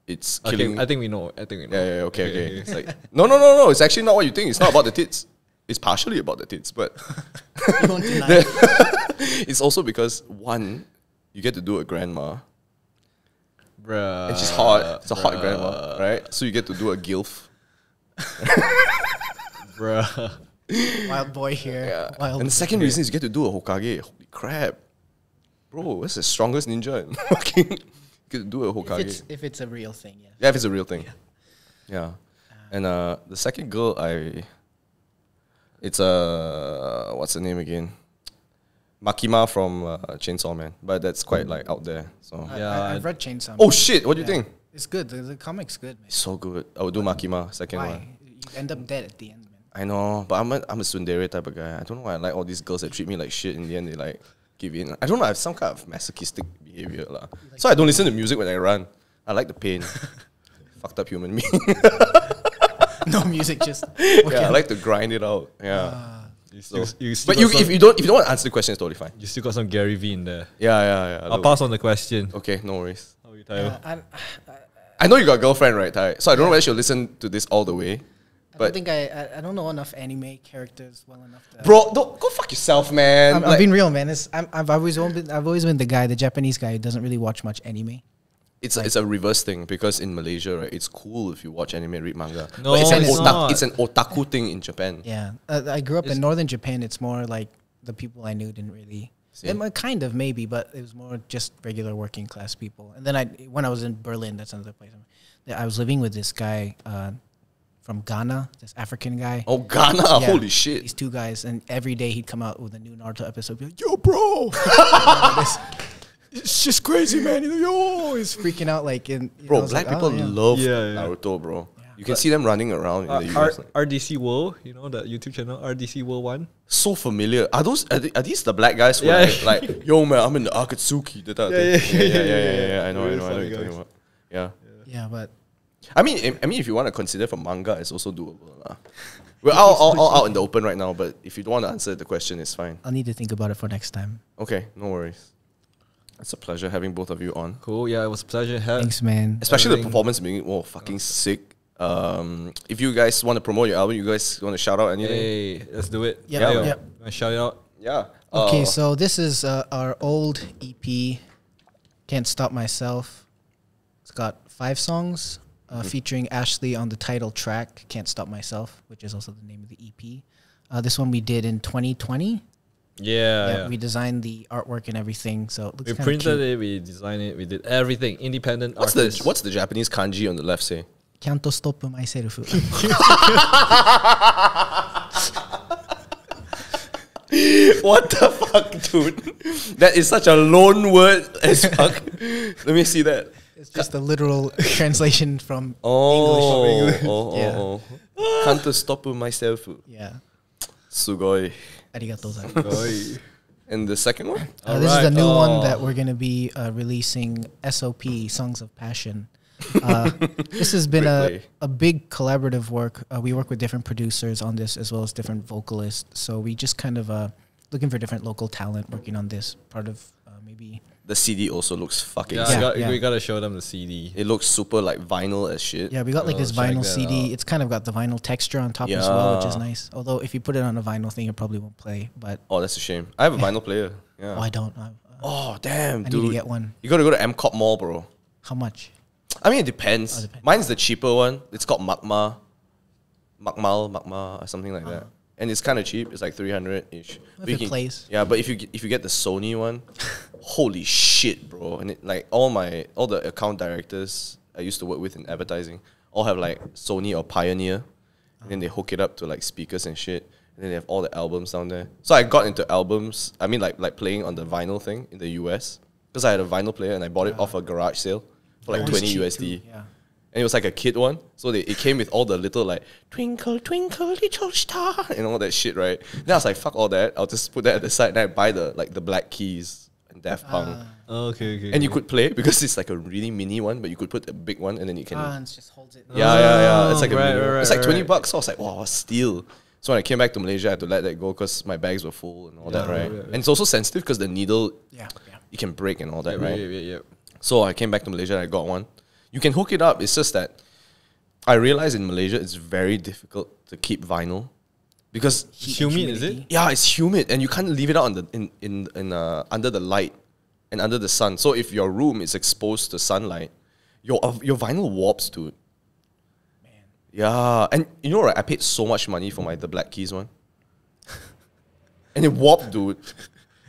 it's Okay, killing. I think we know. Yeah. Okay. It's like no. It's actually not what you think. It's not about the tits. It's partially about the tits, but You won't deny it. it's also because one, you get to do a grandma, Bruh. and she's hot. It's a hot grandma, right? So you get to do a gilf. Bruh. Wild boy here. Yeah. Wild And the second reason is you get to do a Hokage. Holy crap, bro! That's the strongest ninja. In fucking you get to do a Hokage. if it's a real thing, yeah. Yeah, if it's a real thing. Yeah. And the second girl, it's what's her name again? Makima from Chainsaw Man, but that's quite like out there. So Yeah, I've read Chainsaw. oh shit, what do you Yeah. think? It's good. The comic's good, man. It's so good. I would do Makima second Why? one. You end up dead at the end, man. I know, but I'm a tsundere type of guy. I don't know why I like all these girls that treat me like shit. In the end, they like give in. I don't know. I have some kind of masochistic behavior, lah. So I don't listen to music when I run. I like the pain. Fucked up human being. No music, just Yeah, I like to grind it out. Yeah. Still But got if you don't want to answer the question, it's totally fine. you still got some Gary V in there. Yeah. I'll pass on the question. Okay, no worries. How are you, Taiyo? I know you got a girlfriend, right, Ty? So I don't know whether she'll listen to this all the way. I But don't think I don't know enough anime characters well enough. To, bro, don't go fuck yourself, man. I'm being real, man. I've always been the guy, the Japanese guy who doesn't really watch much anime. It's a reverse thing because in Malaysia, right, it's cool if you watch anime and read manga. No, but it's it's not. it's an otaku thing in Japan. Yeah, I grew up in northern Japan. It's more like the people I knew didn't really. Kind of maybe, but it was more just regular working class people. And then when I was in Berlin, that's another place. I was living with this guy from Ghana, this African guy. Oh, Ghana! Yeah, Holy shit! These two guys, and every day he'd come out with a new Naruto episode. Be like, yo, bro, it's just crazy, man. Yo, he's freaking out like in. Bro, black people love Yeah. Naruto, bro. You can see them running around in the US. RDC World, you know that YouTube channel, RDC World 1? So familiar. Are these the black guys who Yeah. are like, yo man, I'm in the Akatsuki, that type of thing? Yeah. I know Really what funny you're talking guys. about. Yeah. Yeah, but I mean, if you want to consider for manga, it's also doable. We're all out in the open right now, but if you don't want to answer the question, it's fine. I'll need to think about it for next time. Okay, no worries. It's a pleasure having both of you on. Cool, yeah, it was a pleasure. Thanks, man. Especially the Everything. performance being fucking sick. If you guys want to promote your album, you guys want to shout out anything? Hey, let's do it. Yep, Taiyo, yep. wanna shout it out. Yeah. Okay, so this is our old EP, Can't Stop Myself. It's got 5 songs featuring Ashley on the title track, Can't Stop Myself, which is also the name of the EP. This one we did in 2020. Yeah. We designed the artwork and everything, so it looks We kinda printed cute. it, we designed it, we did everything. Independent what's artists. the Japanese kanji on the left say? Can't stop myself. What the fuck, dude? That is such a lone word as fuck. Let me see that. It's just a literal translation from English. Can't stop myself. Yeah. Sugoi. Arigatou gozaimasu. And the second one? This is the new one Oh. that we're going to be releasing, S.O.P, Songs of Passion. This has been Great a big collaborative work. We work with different producers on this as well as different vocalists. So we just kind of looking for different local talent working on this. Part of maybe... The CD also looks fucking Yeah, sick. we gotta show them the CD. It looks super like vinyl as shit. Yeah, we got like Oh, this check vinyl that CD. out. It's kind of got the vinyl texture on top as well, which is Yeah. nice. Although if you put it on a vinyl thing, it probably won't play. But Oh, that's a shame. I have a vinyl player. Yeah. I don't. Oh, damn, I dude. need to get one. You gotta go to MCOP Mall, bro. How much? I mean, it depends. Oh, depends. Mine's the cheaper one. It's called Makma, or something like that. And it's kind of cheap. It's like 300-ish. If it plays. Yeah, but if you get the Sony one, holy shit, bro! And it, like all the account directors I used to work with in advertising all have like Sony or Pioneer, and then they hook it up to like speakers and shit. And then they have all the albums down there. So I got into albums. I mean, like playing on the vinyl thing in the US because I had a vinyl player and I bought it off a garage sale for like It's 20 cheap USD. too, yeah. And it was like a kid one. So it came with all the little like twinkle, twinkle, little star and all that shit, right? Then I was like, fuck all that. I'll just put that at the side. Then I buy the Black Keys and Daft Punk. Okay. And you could play because it's like a really mini one, but you could put a big one and then you can. And it just holds it. Yeah. It's like a Right, mini one. right, It's like right. $20. So I was like, wow, steal. So when I came back to Malaysia, I had to let that go because my bags were full and all that, right? And it's also sensitive because the needle, Yeah. it can break and all that, right? Yeah. So I came back to Malaysia and I got one. You can hook it up. It's just that I realized in Malaysia it's very difficult to keep vinyl because Humid, is it? yeah, it's humid and you can't leave it out on the in under the light and under the sun. So if your room is exposed to sunlight, your vinyl warps, dude. Man. Yeah, and you know right? I paid so much money for the Black Keys one, and it warped, dude.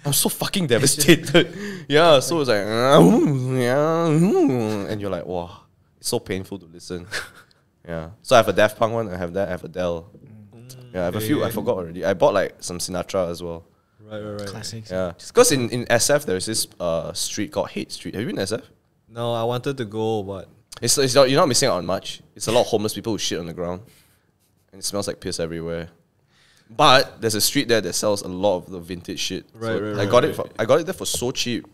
I'm so fucking devastated. Yeah, so it's like, and you're like, wow, it's so painful to listen. Yeah, so I have a Daft Punk one. I have that. I have Adele. Yeah, I have a few. I forgot already. I bought like some Sinatra as well. Right. Classics. Yeah, because in SF there's this street called Hate Street. Have you been to SF? No, I wanted to go, but It's not, you're not missing out on much. It's a lot of homeless people who shit on the ground, and it smells like piss everywhere. But there's a street there that sells a lot of the vintage shit. Right, So right, I got right. it. I got it there for so cheap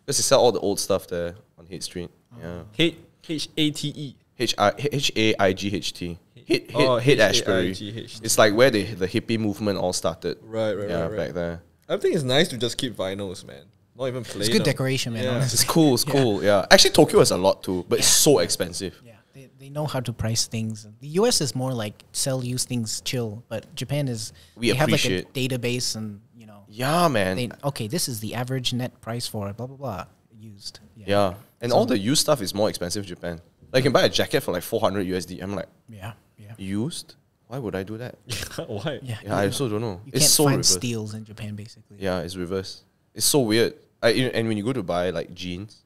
because they sell all the old stuff there on Hate Street. Yeah, Hate HATE. Haighght. Hit Ashbury. H-A-I-G-H. It's like where the hippie movement all started. Right. Back there. I think it's nice to just keep vinyls, man. Not even play It's good them. decoration, man. Yeah. Honestly. It's cool. It's cool. Yeah. Actually, Tokyo has a lot too, but it's so expensive. Yeah, they know how to price things. The US is more like sell used things, chill. But Japan is We they have like a appreciate. database, and Yeah, man. okay, this is the average net price for blah blah blah used. Yeah. And all the used stuff is more expensive in Japan. Like you can buy a jacket for like 400 USD. I'm like, yeah. used? Why would I do that? Why? Yeah, Yeah, I also don't know. You It's can't so find reverse. steals in Japan, basically. Yeah, it's reverse. It's so weird. And when you go to buy like jeans,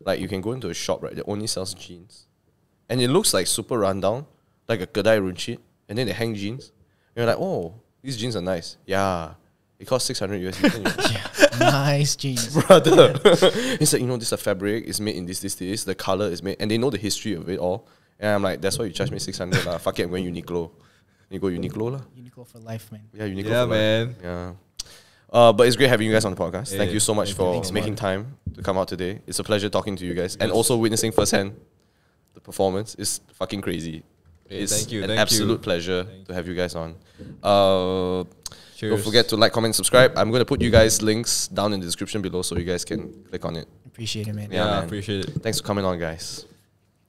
like you can go into a shop, right? That only sells jeans, and it looks like super rundown, like a kedai runchit, and then they hang jeans. And you're like, oh, these jeans are nice. Yeah, it costs 600 USD. Nice jeans. Brother, it's like, this is a fabric. It's made in this. The color is made, and they know the history of it all. And I'm like, that's why you charge me 600 lah. Fuck it, I'm going Uniqlo. You go Uniqlo lah. Uniqlo for life, man. Yeah, Uniqlo. Yeah, for life. man. Yeah. But it's great having you guys on the podcast. Yeah, Thank you so much thank you. for Thanks, making time to come out today. It's a pleasure talking to you guys and also witnessing firsthand the performance. It's fucking crazy. It's thank you, an thank absolute you. pleasure Thank to have you guys on. Don't Cheers. forget to like, comment, subscribe. I'm going to put you guys links down in the description below so you guys can click on it. Appreciate it, man. Yeah, Yeah, man. appreciate it. Thanks for coming on, guys.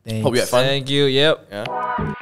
Thanks. Hope you had fun. Thank you. Yep. Yeah.